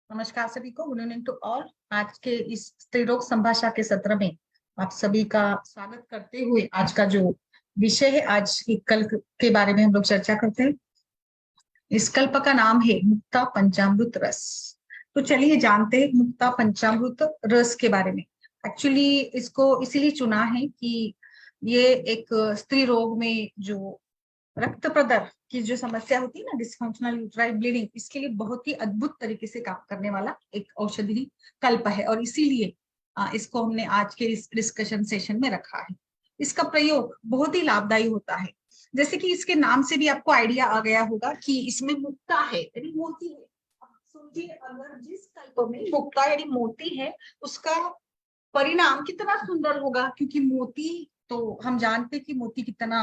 नमस्कार सभी को, गुड इवनिंग टू ऑल। आज के इस स्त्रीरोग संभाषा के सत्र में आप सभी का स्वागत करते हुए आज का जो विषय है, आज की कल्प के बारे में हम लोग चर्चा करते हैं। इस कल्प का नाम है मुक्ता पंचामृत रस। तो चलिए जानते हैं मुक्ता पंचामृत रस के बारे में। एक्चुअली इसको इसीलिए चुना है कि ये एक स्त्री रोग में जो रक्त प्रदर की जो समस्या होती है ना, डिसफंक्शनल यूट्राइन ब्लीडिंग, इसके लिए बहुत ही अद्भुत तरीके से काम करने वाला एक औषधि कल्प है और इसीलिए इसको हमने आज के इस डिस्कशन सेशन में रखा है। इसका प्रयोग बहुत ही लाभदायी होता है। जैसे कि इसके नाम से भी आपको आइडिया आ गया होगा कि इसमें मुक्ता है यानी मोती है। अब समझिए, अगर जिस कल्प में मुक्ता यानी मोती है, उसका परिणाम कितना सुंदर होगा, क्योंकि मोती तो हम जानते हैं कि मोती कितना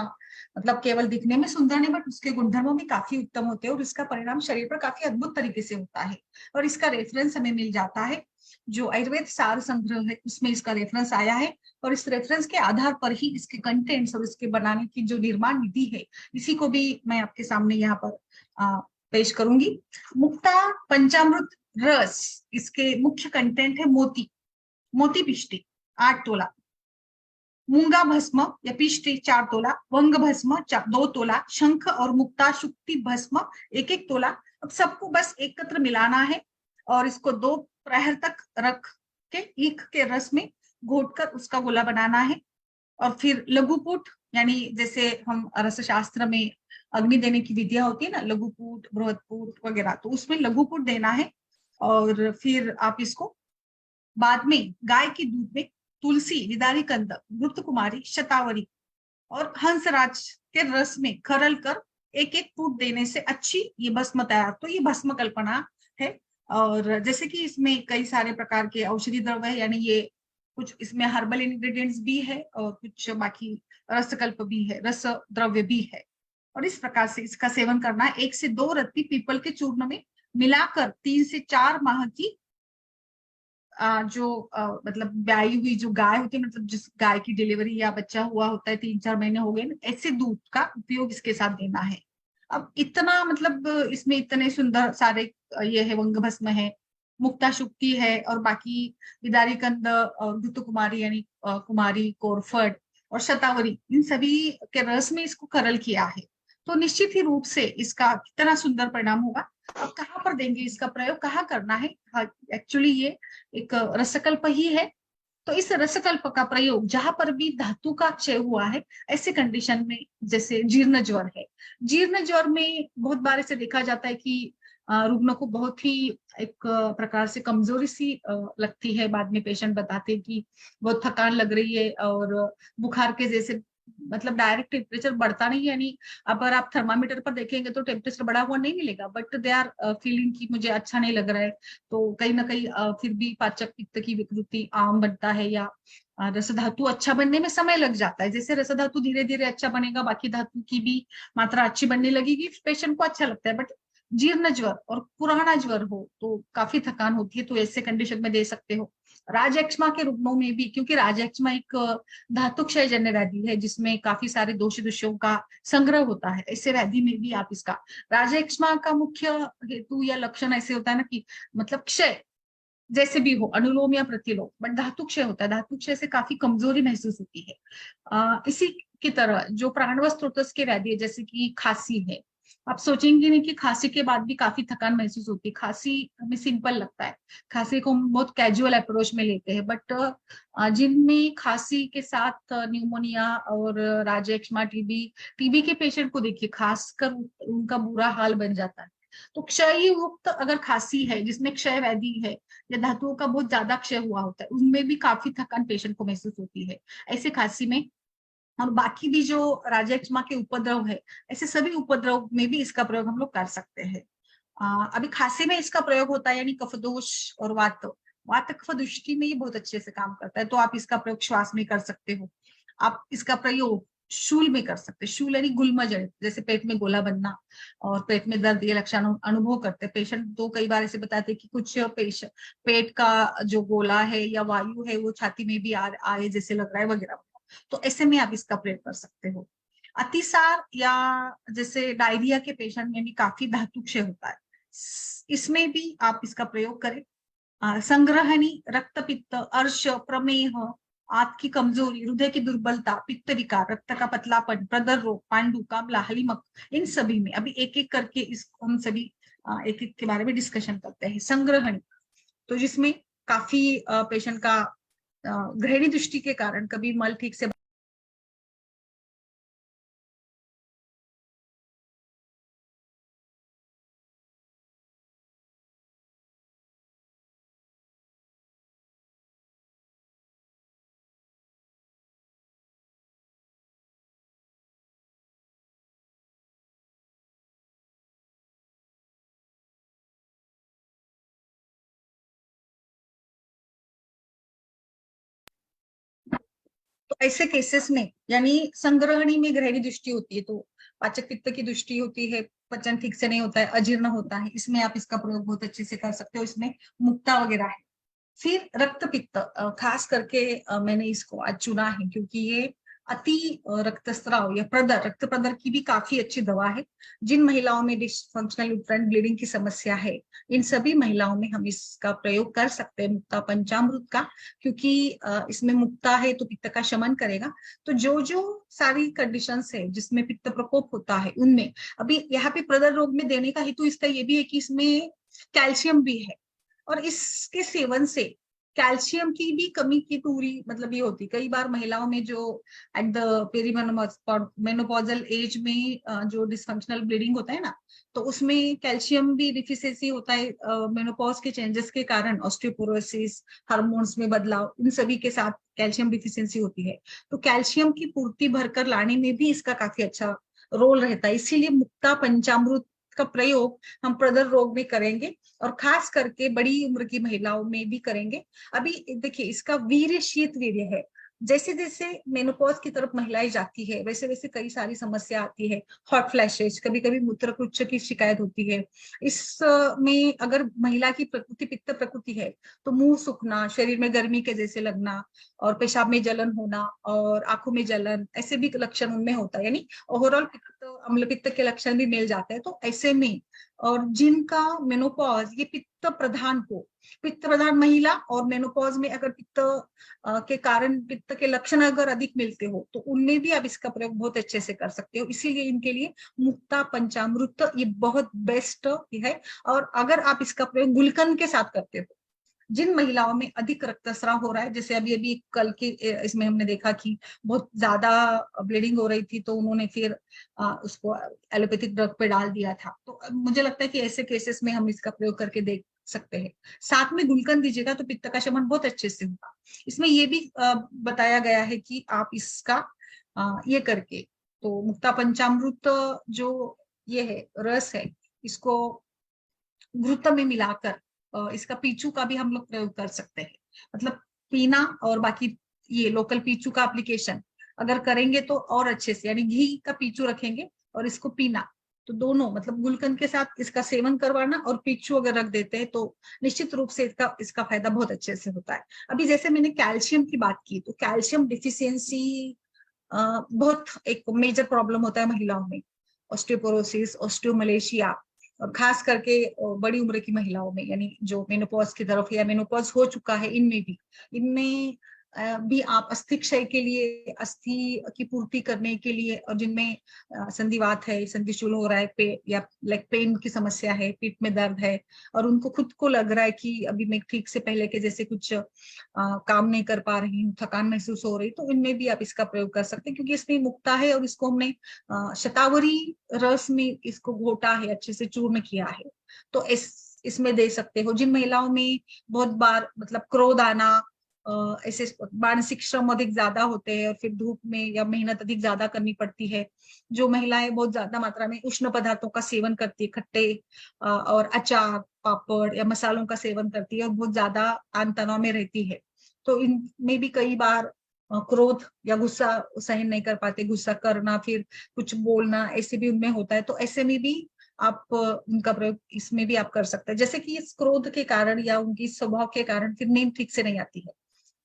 मतलब केवल दिखने में सुंदर नहीं, बट उसके गुणधर्मों भी काफी उत्तम होते हैं और इसका परिणाम शरीर पर काफी अद्भुत तरीके से होता है। और इसका रेफरेंस हमें मिल जाता है, जो आयुर्वेद सार संग्रह है उसमें इसका रेफरेंस आया है। और इस रेफरेंस के आधार पर ही इसके कंटेंट्स और इसके बनाने की जो निर्माण विधि है, इसी को भी मैं आपके सामने यहाँ पर पेश करूंगी। मुक्ता पंचामृत रस, इसके मुख्य कंटेंट है मोती, मोती पिष्टी 8 तोला, मूंगा भस्म या पिष्टी 4 तोला, वंग भस्म 2 तोला, शंख और मुक्ता शुक्ति भस्म 1-1 तोला। अब सबको बस एकत्र मिलाना है और इसको 2 प्रहर तक रख के ईख के रस में घोटकर उसका गोला बनाना है। और फिर लघुपुट, यानी जैसे हम रस शास्त्र में अग्नि देने की विधियां होती है ना, लघुपुट बृहदपुट वगैरह, तो उसमें लघुपुट देना है। और फिर आप इसको बाद में गाय के दूध में तुलसी, विदारी कंद, घृत कुमारी, शतावरी और हंसराज के रस में खरल कर 1-1 फूट देने से अच्छी ये भस्म तैयार। तो ये भस्म कल्पना है। और जैसे कि इसमें कई सारे प्रकार के औषधि द्रव्य है, यानी ये कुछ इसमें हर्बल इंग्रेडिएंट्स भी है और कुछ बाकी रसकल्प भी है, रस द्रव्य भी है। और इस प्रकार से इसका सेवन करना है। 1 से 2 रत्ती पीपल के चूर्ण में मिलाकर 3 से 4 माह की जो मतलब ब्याई हुई जो गाय होती है, मतलब जिस गाय की डिलीवरी या बच्चा हुआ होता है, 3-4 महीने हो गए, ऐसे दूध का उपयोग इसके साथ देना है। अब इतना मतलब इसमें इतने सुंदर सारे ये है, वंग भस्म है, मुक्ता शुक्ति है और बाकी विदारी कंद और घृत कुमारी यानी कुमारी, कोरफड और शतावरी, इन सभी के रस में इसको करल किया है। तो निश्चित ही रूप से इसका कितना सुंदर परिणाम होगा। अब कहाँ पर देंगे इसका प्रयोग, कहाँ करना है? एक्चुअली ये एक रसकल्प ही है। तो इस रसकल्प का प्रयोग जहां पर भी धातु का क्षय हुआ है, ऐसे कंडीशन में, जैसे जीर्ण ज्वर है, जीर्ण ज्वर में बहुत बार ऐसे देखा जाता है कि रुग्ण को बहुत ही एक प्रकार से कमजोरी सी लगती है। बाद में पेशेंट बताते हैं कि बहुत थकान लग रही है और बुखार के जैसे, मतलब डायरेक्ट टेम्परेचर बढ़ता नहीं है, यानी अगर आप थर्मामीटर पर देखेंगे तो टेम्परेचर बढ़ा हुआ नहीं मिलेगा, बट दे आर फीलिंग कि मुझे अच्छा नहीं लग रहा है। तो कहीं ना कहीं फिर भी पाचक पित्त की विकृति आम बनता है, या रस धातु अच्छा बनने में समय लग जाता है। जैसे रस धातु धीरे धीरे अच्छा बनेगा, बाकी धातु की भी मात्रा अच्छी बनने लगेगी, पेशेंट को अच्छा लगता है। बट जीर्ण ज्वर और पुराना ज्वर हो तो काफी थकान होती है, तो ऐसे कंडीशन में दे सकते हो। राजएक्मा के रुग्णों में भी, क्योंकि राजएक्मा एक धातु क्षय जन्य व्याधि है जिसमें काफी सारे दोष दोषों का संग्रह होता है, ऐसे व्याधि में भी आप इसका, राजएक्मा का मुख्य हेतु या लक्षण ऐसे होता है ना कि मतलब क्षय जैसे भी हो, अनुलोम या प्रतिलोम, बट धातु क्षय होता है, धातु क्षय से काफी कमजोरी महसूस होती है। इसी की तरह जो प्राणव स्रोतस के व्याधि है, जैसे कि खांसी है, आप सोचेंगे नहीं कि खांसी के बाद भी काफी थकान महसूस होती है। खांसी हमें सिंपल लगता है, खांसी को हम बहुत कैजुअल अप्रोच में लेते हैं, बट जिनमें खांसी के साथ न्यूमोनिया और राजएक्मा, टीबी, टीबी के पेशेंट को देखिए, खासकर उनका बुरा हाल बन जाता है। तो क्षय युक्त अगर खांसी है जिसमें क्षय व्याधि है या धातुओं का बहुत ज्यादा क्षय हुआ होता है, उनमें भी काफी थकान पेशेंट को महसूस होती है ऐसे खांसी में। और बाकी भी जो राजएक्मा के उपद्रव है, ऐसे सभी उपद्रव में भी इसका प्रयोग हम लोग कर सकते हैं। अभी खांसी में इसका प्रयोग होता है, यानी कफदोष और वात, वात कफ दृष्टि में ये बहुत अच्छे से काम करता है, तो आप इसका प्रयोग श्वास में कर सकते हो। आप इसका प्रयोग शूल में कर सकते हैं, शूल यानी गुल्मजड़, जैसे पेट में गोला बनना और पेट में दर्द, ये लक्षण अनुभव करते हैं पेशेंट। तो कई बार ऐसे बताते हैं कि कुछ पेट का जो गोला है या वायु है वो छाती में भी आए जैसे लग रहा है वगैरह। तो ऐसे में आप इसका प्रयोग कर सकते हो। अतिसार या जैसे डायरिया के पेशेंट में भी काफी धातु क्षय होता है, इसमें भी आप इसका प्रयोग करें। संग्रहणी, रक्त पित्त, अर्श, प्रमेह, आंत की कमजोरी, हृदय की दुर्बलता, पित्त विकार, रक्त का पतलापन, प्रदर रोग, पांडु, कामला, हलीमक, इन सभी में अभी एक एक करके इस हम सभी एक एक के बारे में डिस्कशन करते हैं। संग्रहणी, तो जिसमें काफी पेशेंट का गृहिणी दृष्टि के कारण कभी मल ठीक से तो ऐसे केसेस में यानी संग्रहणी में गृहिणी दृष्टि होती है तो पाचक पित्त की दृष्टि होती है, पचन ठीक से नहीं होता है, अजीर्ण होता है, इसमें आप इसका प्रयोग बहुत अच्छे से कर सकते हो। इसमें मुक्ता वगैरह है। फिर रक्त पित्त, खास करके मैंने इसको आज चुना है क्योंकि ये अति रक्तस्राव या प्रदर, रक्त प्रदर की भी काफी अच्छी दवा है। जिन महिलाओं में डिसफंक्शनल यूट्राइन ब्लीडिंग की समस्या है, इन सभी महिलाओं में हम इसका प्रयोग कर सकते हैं, मुक्ता पंचामृत का, क्योंकि इसमें मुक्ता है तो पित्त का शमन करेगा। तो जो जो सारी कंडीशंस है जिसमें पित्त प्रकोप होता है उनमें, अभी यहाँ पे प्रदर रोग में देने का हेतु इसका ये भी है कि इसमें कैल्शियम भी है और इसके सेवन से कैल्शियम की भी कमी की पूरी मतलब ये होती। कई बार महिलाओं में जो एट द पेरीमेनोपॉजल एज में जो डिसफंक्शनल ब्लीडिंग होता है ना, तो उसमें कैल्शियम भी डिफिशियंसी होता है मेनोपॉज के चेंजेस के कारण, ऑस्टियोपोरोसिस, हार्मोन्स में बदलाव, इन सभी के साथ कैल्शियम डिफिशियंसी होती है। तो कैल्शियम की पूर्ति भरकर लाने में भी इसका काफी अच्छा रोल रहता है। इसीलिए मुक्ता पंचामृत का प्रयोग हम प्रदर रोग में करेंगे और खास करके बड़ी उम्र की महिलाओं में भी करेंगे। अभी देखिए इसका वीर्य शीत वीर्य है। जैसे जैसे मेनोपॉज की तरफ महिलाएं जाती है वैसे वैसे कई सारी समस्या आती है। हॉट फ्लैशेज, कभी कभी मूत्रकुच्च की शिकायत होती है। इसमें अगर महिला की प्रकृति पित्त प्रकृति है तो मुंह सूखना, शरीर में गर्मी के जैसे लगना और पेशाब में जलन होना और आंखों में जलन, ऐसे भी लक्षण उनमें होता है। यानी ओवरऑल पित्त, अम्ल पित्त के लक्षण भी मिल जाते हैं। तो ऐसे में और जिनका मेनोपॉज ये पित्त प्रधान हो, पित्त प्रधान महिला और मेनोपॉज में अगर पित्त के कारण पित्त के लक्षण अगर अधिक मिलते हो तो उनमें भी आप इसका प्रयोग बहुत अच्छे से कर सकते हो। इसीलिए इनके लिए मुक्ता पंचामृत ये बहुत बेस्ट है। और अगर आप इसका प्रयोग गुलकंद के साथ करते हो, जिन महिलाओं में अधिक रक्तस्राव हो रहा है, जैसे अभी अभी कल के इसमें हमने देखा कि बहुत ज्यादा ब्लीडिंग हो रही थी तो उन्होंने फिर उसको एलोपैथिक ड्रग पे डाल दिया था। तो मुझे लगता है कि ऐसे केसेस में हम इसका प्रयोग करके देख सकते हैं। साथ में गुलकंद दीजिएगा तो पित्त का शमन बहुत अच्छे से होगा। इसमें ये भी बताया गया है कि आप इसका ये करके तो मुक्ता पंचामृत जो ये है रस है, इसको घृत में मिलाकर इसका पीचू का भी हम लोग प्रयोग कर सकते हैं। मतलब पीना और बाकी ये लोकल पीचू का एप्लीकेशन अगर करेंगे तो और अच्छे से, यानी घी का पीचू रखेंगे और इसको पीना, तो दोनों मतलब गुलकंद के साथ इसका सेवन करवाना और पीचू अगर रख देते हैं तो निश्चित रूप से इसका इसका फायदा बहुत अच्छे से होता है। अभी जैसे मैंने कैल्शियम की बात की तो कैल्शियम डिफिशियंसी बहुत एक मेजर प्रॉब्लम होता है महिलाओं में। ऑस्टियोपोरोसिस, ऑस्टियोमलेशिया, और खास करके बड़ी उम्र की महिलाओं में, यानी जो मेनोपॉज की तरफ या मेनोपॉज हो चुका है इनमें भी, इनमें भी आप अस्थि क्षय के लिए, अस्थि की पूर्ति करने के लिए, और जिनमें संधिवात है, संधिशूल हो रहा है, या लाइक पेन की समस्या है, पीठ में दर्द है और उनको खुद को लग रहा है कि अभी मैं ठीक से पहले के जैसे कुछ काम नहीं कर पा रही हूँ, थकान महसूस हो रही, तो इनमें भी आप इसका प्रयोग कर सकते हैं क्योंकि इसमें मुक्ता है और इसको हमने शतावरी रस में इसको घोटा है, अच्छे से चूर्ण किया है। तो इसमें दे सकते हो। जिन महिलाओं में बहुत बार मतलब क्रोध आना, ऐसे मानसिक श्रम अधिक ज्यादा होते हैं और फिर धूप में या मेहनत अधिक ज्यादा करनी पड़ती है, जो महिलाएं बहुत ज्यादा मात्रा में उष्ण पदार्थों का सेवन करती है, खट्टे और अचार, पापड़ या मसालों का सेवन करती है और बहुत ज्यादा तान तनाव में रहती है, तो इनमें भी कई बार क्रोध या गुस्सा सहन नहीं कर पाते, गुस्सा करना, फिर कुछ बोलना, ऐसे भी उनमें होता है। तो ऐसे में भी आप उनका प्रयोग इसमें भी आप कर सकते हैं। जैसे कि इस क्रोध के कारण या उनकी स्वभाव के कारण फिर नींद ठीक से नहीं आती है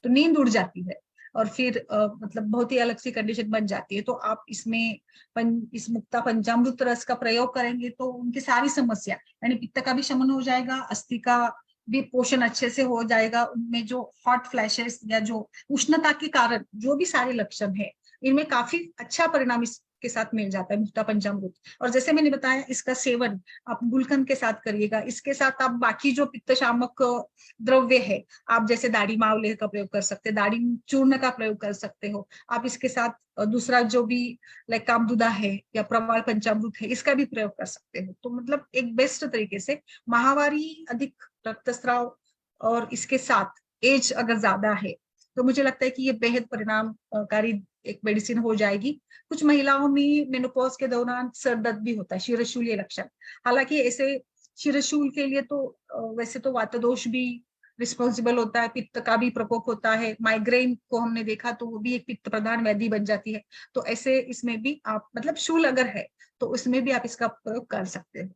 तो नींद उड़ जाती है और फिर मतलब बहुत ही अलग सी कंडीशन बन जाती है। तो आप इसमें इस मुक्ता पंचामृत रस का प्रयोग करेंगे तो उनकी सारी समस्या, यानी पित्त का भी शमन हो जाएगा, अस्थि का भी पोषण अच्छे से हो जाएगा, उनमें जो हॉट फ्लैशेस या जो उष्णता के कारण जो भी सारे लक्षण है, इनमें काफी अच्छा परिणाम इसके साथ मिल जाता है मुक्ता पंचामृत। और जैसे मैंने बताया, इसका सेवन आप गुलकंद के साथ करिएगा, इसके साथ आप बाकी जो पित्त शामक द्रव्य है, आप जैसे दाढ़ी मावले का प्रयोग कर सकते हैं, दाढ़ी चूर्ण का प्रयोग कर सकते हो आप, इसके साथ दूसरा जो भी लाइक कामदुदा है या प्रवाल पंचामृत है, इसका भी प्रयोग कर सकते हो। तो मतलब एक बेस्ट तरीके से माहवारी, अधिक रक्तस्राव और इसके साथ एज अगर ज्यादा है तो मुझे लगता है कि ये बेहद परिणामकारी एक मेडिसिन हो जाएगी। कुछ महिलाओं में मेनोपॉज के दौरान सर दर्द भी होता है, शिरशूलीय लक्षण। हालांकि ऐसे शिरशूल के लिए तो वैसे तो वातदोष भी रिस्पॉन्सिबल होता है, पित्त का भी प्रकोप होता है, माइग्रेन को हमने देखा तो वो भी एक पित्त प्रधान व्याधि बन जाती है। तो ऐसे इसमें भी आप मतलब शूल अगर है तो उसमें भी आप इसका प्रयोग कर सकते हो।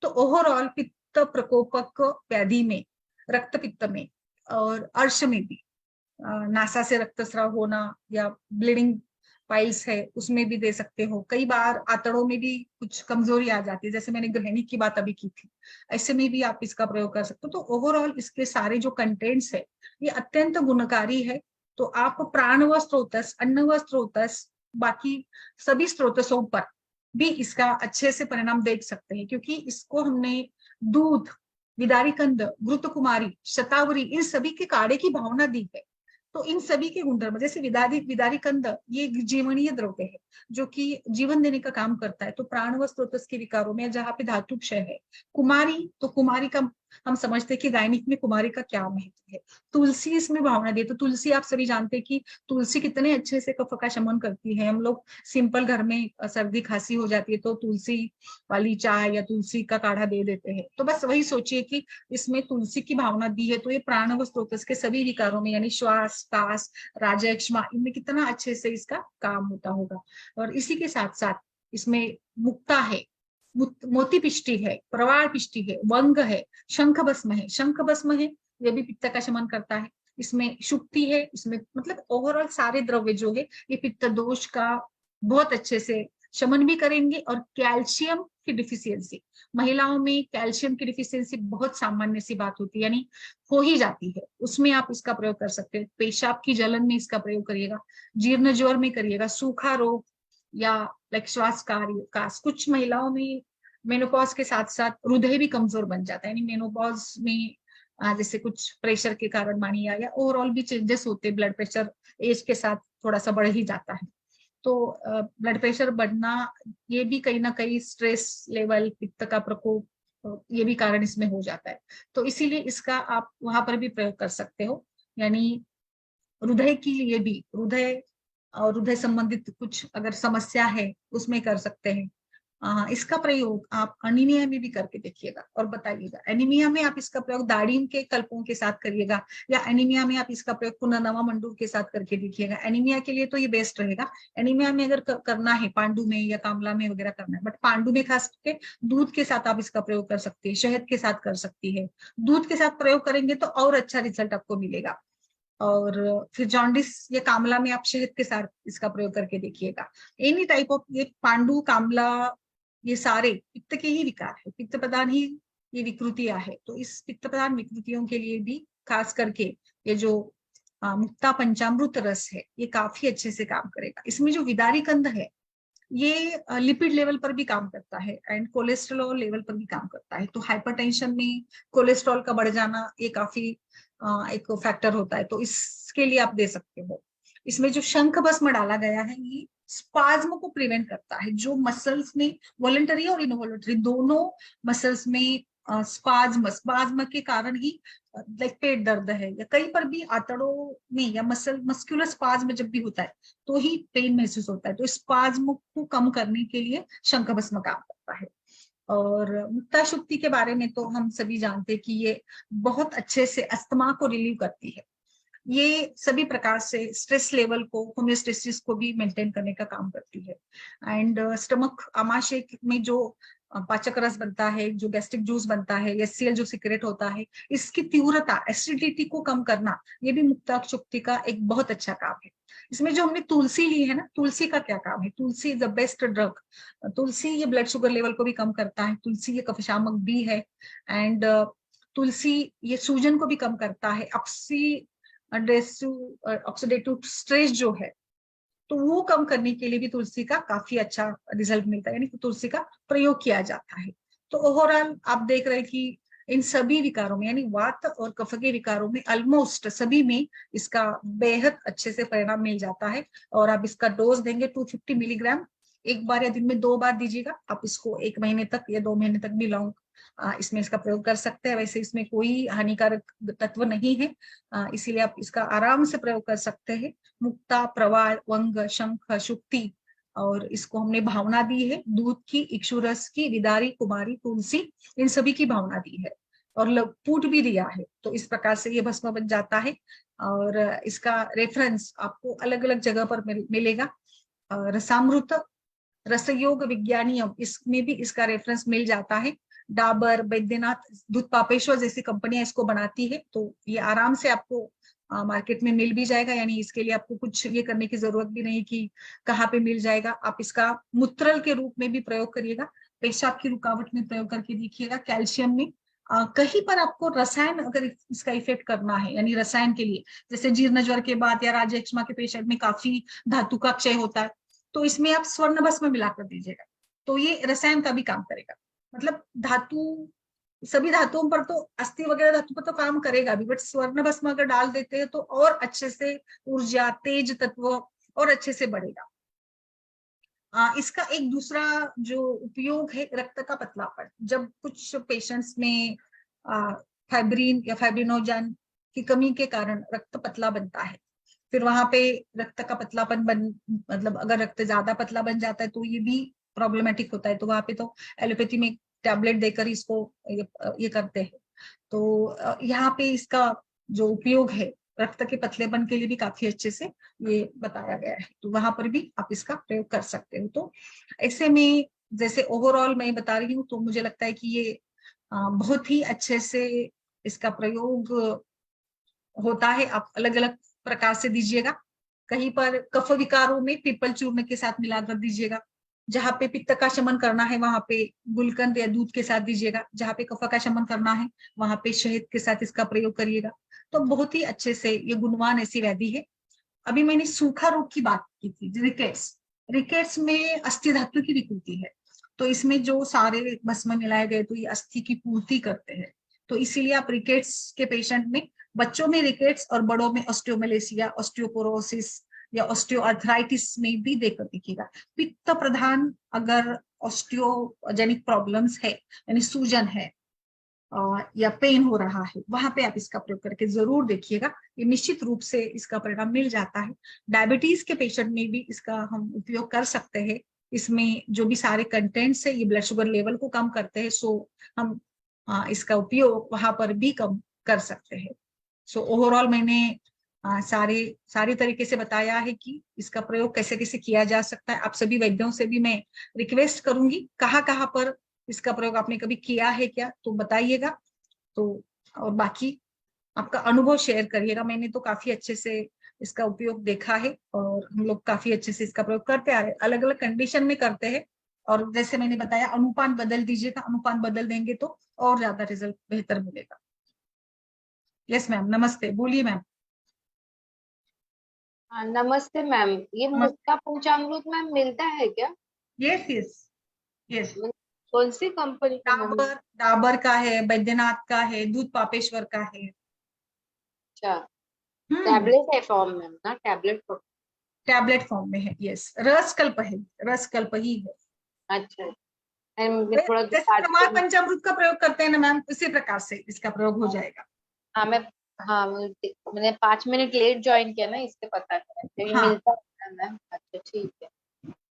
तो ओवरऑल पित्त प्रकोपक व्याधि में, रक्त पित्त में और अर्श में भी, नासा से रक्तस्राव होना या ब्लीडिंग पाइल्स है उसमें भी दे सकते हो। कई बार आंतड़ों में भी कुछ कमजोरी आ जाती है, जैसे मैंने गृहिणी की बात अभी की थी, ऐसे में भी आप इसका प्रयोग कर सकते हो। तो ओवरऑल इसके सारे जो कंटेंट्स है ये अत्यंत गुणकारी है। तो आप प्राण व स्रोतस, अन्न व स्रोतस, बाकी सभी स्रोतसों पर भी इसका अच्छे से परिणाम देख सकते हैं, क्योंकि इसको हमने दूध, विदारी कंद, घृत कुमारी, शतावरी, इन सभी के काढ़े की भावना दी है। तो इन सभी के गुणधर्म, जैसे विदारी विदारी कंद ये जीवनीय द्रव्य है जो कि जीवन देने का काम करता है। तो प्राण व स्रोतस के विकारों में जहाँ पे धातु क्षय है, कुमारी, तो कुमारी का हम समझते हैं कि गायनिक में कुमारी का क्या महत्व है। तुलसी इसमें भावना दी, तो तुलसी आप सभी जानते हैं कि तुलसी कितने अच्छे से कफ का शमन करती है। हम लोग सिंपल घर में सर्दी खांसी हो जाती है तो तुलसी वाली चाय या तुलसी का काढ़ा दे देते हैं। तो बस वही सोचिए कि इसमें तुलसी की भावना दी है, तो ये प्राण व स्रोतस के सभी विकारों में, यानी श्वास, कास, राजयक्ष्मा, इनमें कितना अच्छे से इसका काम होता होगा। और इसी के साथ साथ इसमें मुक्ता है, मोती पिष्टी है, प्रवाल पिष्टी है, वंग है, शंख भस्म है। शंख भस्म है ये भी पित्त का शमन करता है। इसमें शुक्ति है, इसमें मतलब ओवरऑल सारे द्रव्य जो है ये पित्त दोष का बहुत अच्छे से शमन भी करेंगे। और कैल्शियम की डिफिशियंसी, महिलाओं में कैल्शियम की डिफिशियंसी बहुत सामान्य सी बात होती है, यानी हो ही जाती है, उसमें आप इसका प्रयोग कर सकते हैं। पेशाब की जलन में इसका प्रयोग करिएगा, जीर्ण ज्वर में करिएगा, सूखा रोग या लाइक श्वास कार्य का। कुछ महिलाओं में मेनोपॉज के साथ साथ हृदय भी कमजोर बन जाता है, यानी मेनोपॉज में जैसे कुछ प्रेशर के कारण मानिए या ओवरऑल भी चेंजेस होते हैं, ब्लड प्रेशर एज के साथ थोड़ा सा बढ़ ही जाता है। तो ब्लड प्रेशर बढ़ना ये भी कहीं ना कहीं स्ट्रेस लेवल, पित्त का प्रकोप, ये भी कारण इसमें हो जाता है। तो इसीलिए इसका आप वहां पर भी प्रयोग कर सकते हो। यानी हृदय के लिए भी, हृदय और हृदय संबंधित कुछ अगर समस्या है उसमें कर सकते हैं। इसका प्रयोग आप एनीमिया में भी करके देखिएगा और बताइएगा। एनीमिया में आप इसका प्रयोग दाड़िम के कल्पों के साथ करिएगा, या एनीमिया में आप इसका प्रयोग पुनर्नवा मंडूर के साथ करके देखिएगा। एनीमिया के लिए तो ये बेस्ट रहेगा। एनीमिया में अगर करना है, पांडु में या कामला में वगैरह करना है, बट पांडु में खास करके दूध के साथ आप इसका प्रयोग कर सकते हैं, शहद के साथ कर सकती है। दूध के साथ प्रयोग करेंगे तो और अच्छा रिजल्ट आपको मिलेगा। और फिर जॉन्डिस या कामला में आप शहद के साथ इसका प्रयोग करके देखिएगा। एनी टाइप ऑफ, ये पांडु, कामला, ये सारे पित्त के ही विकार है, पित्त प्रधान ही ये विकृतियां है। तो इस पित्त प्रधान विकृतियों के लिए भी खास करके ये जो मुक्ता पंचामृत रस है ये काफी अच्छे से काम करेगा। इसमें जो विदारी कंद है ये लिपिड लेवल पर भी काम करता है एंड कोलेस्ट्रॉल लेवल पर भी काम करता है। तो हाइपरटेंशन में कोलेस्ट्रॉल का बढ़ जाना ये काफी एक फैक्टर होता है, तो इसके लिए आप दे सकते हो। इसमें जो शंख भस्म डाला गया है ये स्पाज्म को प्रिवेंट करता है, जो मसल्स में वॉलंटरी और इनवॉलंटरी दोनों मसल्स में स्पाज्म के कारण ही लाइक पेट दर्द है या कहीं पर भी आंतड़ों में या मस्कुलर स्पाज्म जब भी होता है तो ही पेन महसूस होता है। तो स्पाज्म को कम करने के लिए शंख भस्म काम करता है। और मुक्ता शुक्ति के बारे में तो हम सभी जानते हैं कि ये बहुत अच्छे से अस्थमा को रिलीव करती है। ये सभी प्रकार से स्ट्रेस लेवल को, होमियोस्टेसिस को भी मेंटेन करने का काम करती है। एंड स्टमक आमाशय में जो पाचक रस बनता है, जो गैस्ट्रिक जूस बनता है, HCl जो सिक्रेट होता है, इसकी तीव्रता, एसिडिटी को कम करना, ये भी मुक्ताक शुक्ति का एक बहुत अच्छा काम है। इसमें जो हमने तुलसी ली है ना, तुलसी का क्या काम है? तुलसी इज द बेस्ट ड्रग। तुलसी ये ब्लड शुगर लेवल को भी कम करता है, तुलसी ये कफशामक भी है, एंड तुलसी ये सूजन को भी कम करता है, ऑक्सीडेटिव स्ट्रेस जो है तो वो कम करने के लिए भी तुलसी का काफी अच्छा रिजल्ट मिलता है, यानी कि तुलसी का प्रयोग किया जाता है। तो ओवरऑल आप देख रहे हैं कि इन सभी विकारों में, यानी वात और कफ के विकारों में ऑलमोस्ट सभी में इसका बेहद अच्छे से परिणाम मिल जाता है। और आप इसका डोज देंगे 250 मिलीग्राम, एक बार या दिन में 2 बार दीजिएगा। आप इसको 1 महीने तक या 2 महीने तक भी लॉन्ग इसमें इसका प्रयोग कर सकते हैं। वैसे इसमें कोई हानिकारक तत्व नहीं है, इसीलिए आप इसका आराम से प्रयोग कर सकते हैं। मुक्ता, प्रवाल, वंग, शंख, शुक्ति, और इसको हमने भावना दी है दूध की, इक्षुरस की, विदारी, कुमारी, तुलसी, इन सभी की भावना दी है, और पूट भी दिया है। तो इस प्रकार से ये भस्म बन जाता है। और इसका रेफरेंस आपको अलग अलग जगह पर मिलेगा। रसामृत, रसयोग विज्ञानियम, इसमें भी इसका रेफरेंस मिल जाता है। डाबर, बैद्यनाथ, दूध पापेश्वर जैसी कंपनियां इसको बनाती है, तो ये आराम से आपको मार्केट में मिल भी जाएगा। यानी इसके लिए आपको कुछ ये करने की जरूरत भी नहीं कि कहाँ पे मिल जाएगा। आप इसका मूत्रल के रूप में भी प्रयोग करिएगा, पेशाब की रुकावट में प्रयोग करके देखिएगा, कैल्शियम में। कहीं पर आपको रसायन अगर इसका इफेक्ट करना है, यानी रसायन के लिए, जैसे जीर्ण ज्वर के बाद या राजयक्ष्मा के पेशेंट में काफी धातु का क्षय होता है, तो इसमें आप स्वर्ण भस्म मिलाकर दीजिएगा, तो ये रसायन का भी काम करेगा। मतलब धातु, सभी धातुओं पर तो, अस्थि वगैरह धातु पर तो काम करेगा भी, बट स्वर्ण भस्म अगर डाल देते हैं तो और अच्छे से ऊर्जा, तेज तत्व और अच्छे से बढ़ेगा। इसका एक दूसरा जो उपयोग है, रक्त का पतलापन। जब कुछ पेशेंट्स में फाइब्रिन या फाइब्रिनोजन की कमी के कारण रक्त पतला बनता है, फिर वहां पे रक्त का पतलापन मतलब अगर रक्त ज्यादा पतला बन जाता है तो ये भी प्रॉब्लमेटिक होता है। तो वहां पे तो एलोपैथी में टैबलेट देकर इसको ये करते हैं। तो यहाँ पे इसका जो उपयोग है रक्त के पतलेपन के लिए भी काफी अच्छे से ये बताया गया है, तो वहां पर भी आप इसका प्रयोग कर सकते हो। तो ऐसे में जैसे ओवरऑल मैं बता रही हूँ, तो मुझे लगता है कि ये बहुत ही अच्छे से इसका प्रयोग होता है। आप अलग अलग प्रकार से दीजिएगा। कहीं पर कफ विकारों में पीपल चूर्ण के साथ मिलाकर दीजिएगा, जहां पे पित्त का शमन करना है वहां पे गुलकंद या दूध के साथ दीजिएगा, जहां पे कफ का शमन करना है वहां पे शहद के साथ इसका प्रयोग करिएगा। तो बहुत ही अच्छे से ये गुणवान ऐसी व्याधि है। अभी मैंने सूखा रोग की बात की थी, रिकेट्स। रिकेट्स में अस्थि धातु की विकृति है, तो इसमें जो सारे भस्म मिलाए गए तो ये अस्थि की पूर्ति करते हैं। तो इसीलिए आप रिकेट्स के पेशेंट में, बच्चों में रिकेट्स और बड़ों में ऑस्टियोमेलेसिया, ऑस्टियोपोरोसिस या ऑस्टियोआर्थराइटिस में भी देखकर देखिएगा। पित्त प्रधान अगर ऑस्टियोजेनिक प्रॉब्लम्स है, यानी सूजन है या पेन हो रहा है, वहां पे आप इसका प्रयोग करके जरूर देखिएगा। ये निश्चित रूप से इसका परिणाम मिल जाता है। डायबिटीज के पेशेंट में भी इसका हम उपयोग कर सकते हैं। इसमें जो भी सारे कंटेंट्स है ये ब्लड शुगर लेवल को कम करते हैं, सो हम इसका उपयोग वहां पर भी कम कर सकते हैं। सो ओवरऑल मैंने सारी तरीके से बताया है कि इसका प्रयोग कैसे कैसे किया जा सकता है। आप सभी वैद्यों से भी मैं रिक्वेस्ट करूंगी, कहाँ पर इसका प्रयोग आपने कभी किया है क्या, तो बताइएगा। तो और बाकी आपका अनुभव शेयर करिएगा। मैंने तो काफी अच्छे से इसका उपयोग देखा है, और हम लोग काफी अच्छे से इसका प्रयोग करते आ रहे हैं, अलग अलग कंडीशन में करते हैं। और जैसे मैंने बताया, अनुपान बदल दीजिएगा, अनुपान बदल देंगे तो और ज्यादा रिजल्ट बेहतर मिलेगा। यस मैम, नमस्ते, बोलिए मैम। हाँ नमस्ते मैम, ये मुक्ता पंचामृत मैम मिलता है क्या? Yes yes yes. कौन सी कंपनी का मैम? डाबर का है, बैद्यनाथ का है, दूध पापेश्वर का है। अच्छा, टैबलेट है फॉर्म में ना? टैबलेट फॉर्म में है, यस। रसकल्प है, रसकल्प ही है। अच्छा, थोड़ा जैसे प्रमाण पंचामृत का प्रयोग करते हैं ना मैम, उसी प्रकार से इसका प्रयोग हो जाएगा। हाँ मैंने 5 मिनट लेट ज्वाइन किया ना, इससे पता नहीं हाँ। मिलता है मैम। अच्छा ठीक है।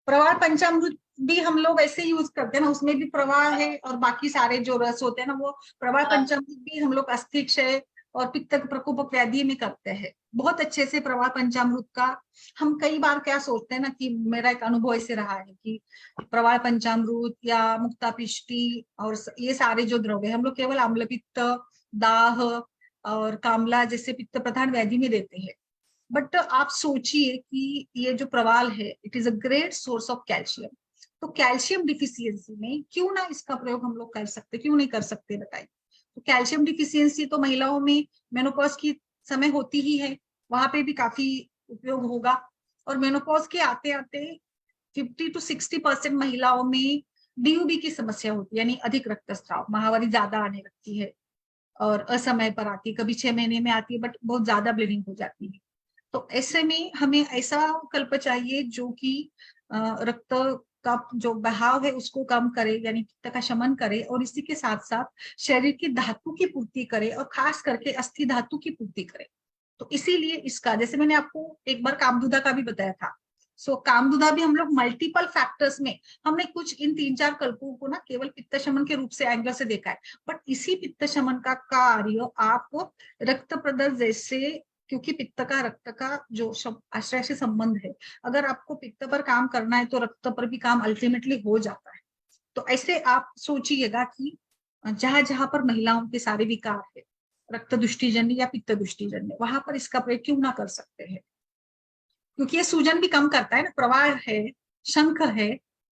प्रवाल पंचामृत भी हम लोग ऐसे यूज करते हैं ना, उसमें भी प्रवाल है और बाकी सारे जो रस होते हैं ना, वो प्रवाल पंचामृत भी हम लोग अस्थि क्षय और पित्त प्रकोपक व्याधि में करते हैं बहुत अच्छे से प्रवाह पंचामृत का। हम कई बार क्या सोचते हैं ना, कि मेरा एक अनुभव ऐसे रहा है कि प्रवाह पंचामृत या मुक्तापिष्टी और ये सारे जो द्रव्य हम लोग केवल अम्ल पित्त, दाह और कामला जैसे पित्त प्रधान व्याधि में देते हैं। बट आप सोचिए कि ये जो प्रवाल है it is a great source of calcium. तो कैल्शियम डिफिशियंसी में क्यों ना इसका प्रयोग हम लोग कर सकते, क्यों नहीं कर सकते बताइए। तो कैल्शियम डिफिशियंसी तो महिलाओं में मेनोपॉज की समय होती ही है, वहां पे भी काफी उपयोग होगा। और मेनोपॉज के आते आते 50 to 60% महिलाओं में डीयूबी की समस्या होती है, यानी अधिक रक्तस्राव, माहवारी ज्यादा आने लगती है और असमय पर आती है, कभी 6 महीने में आती है बट बहुत ज्यादा ब्लीडिंग हो जाती है। तो ऐसे में हमें ऐसा कल्प चाहिए जो कि रक्त का जो बहाव है उसको कम करे, यानी पित्त का शमन करे, और इसी के साथ साथ शरीर की धातु की पूर्ति करे और खास करके अस्थि धातु की पूर्ति करे। तो इसीलिए इसका, जैसे मैंने आपको एक बार कामदुदा का भी बताया था, सो कामदुदा भी हम लोग मल्टीपल फैक्टर्स में, हमने कुछ इन 3-4 कल्पों को ना केवल पित्त शमन के रूप से एंगल से देखा है, बट इसी पित्त शमन का कार्य आप रक्त प्रदर जैसे, क्योंकि पित्त का रक्त का जो आश्रय से संबंध है, अगर आपको पित्त पर काम करना है तो रक्त पर भी काम अल्टीमेटली हो जाता है। तो ऐसे आप सोचिएगा कि जहां जहां पर महिलाओं के सारे विकार है, रक्त दुष्टिजन्य या पित्त दुष्टिजन्य, वहां पर इसका प्रयोग क्यों ना कर सकते हैं, क्योंकि ये सूजन भी कम करता है ना, प्रवाह है, शंख है,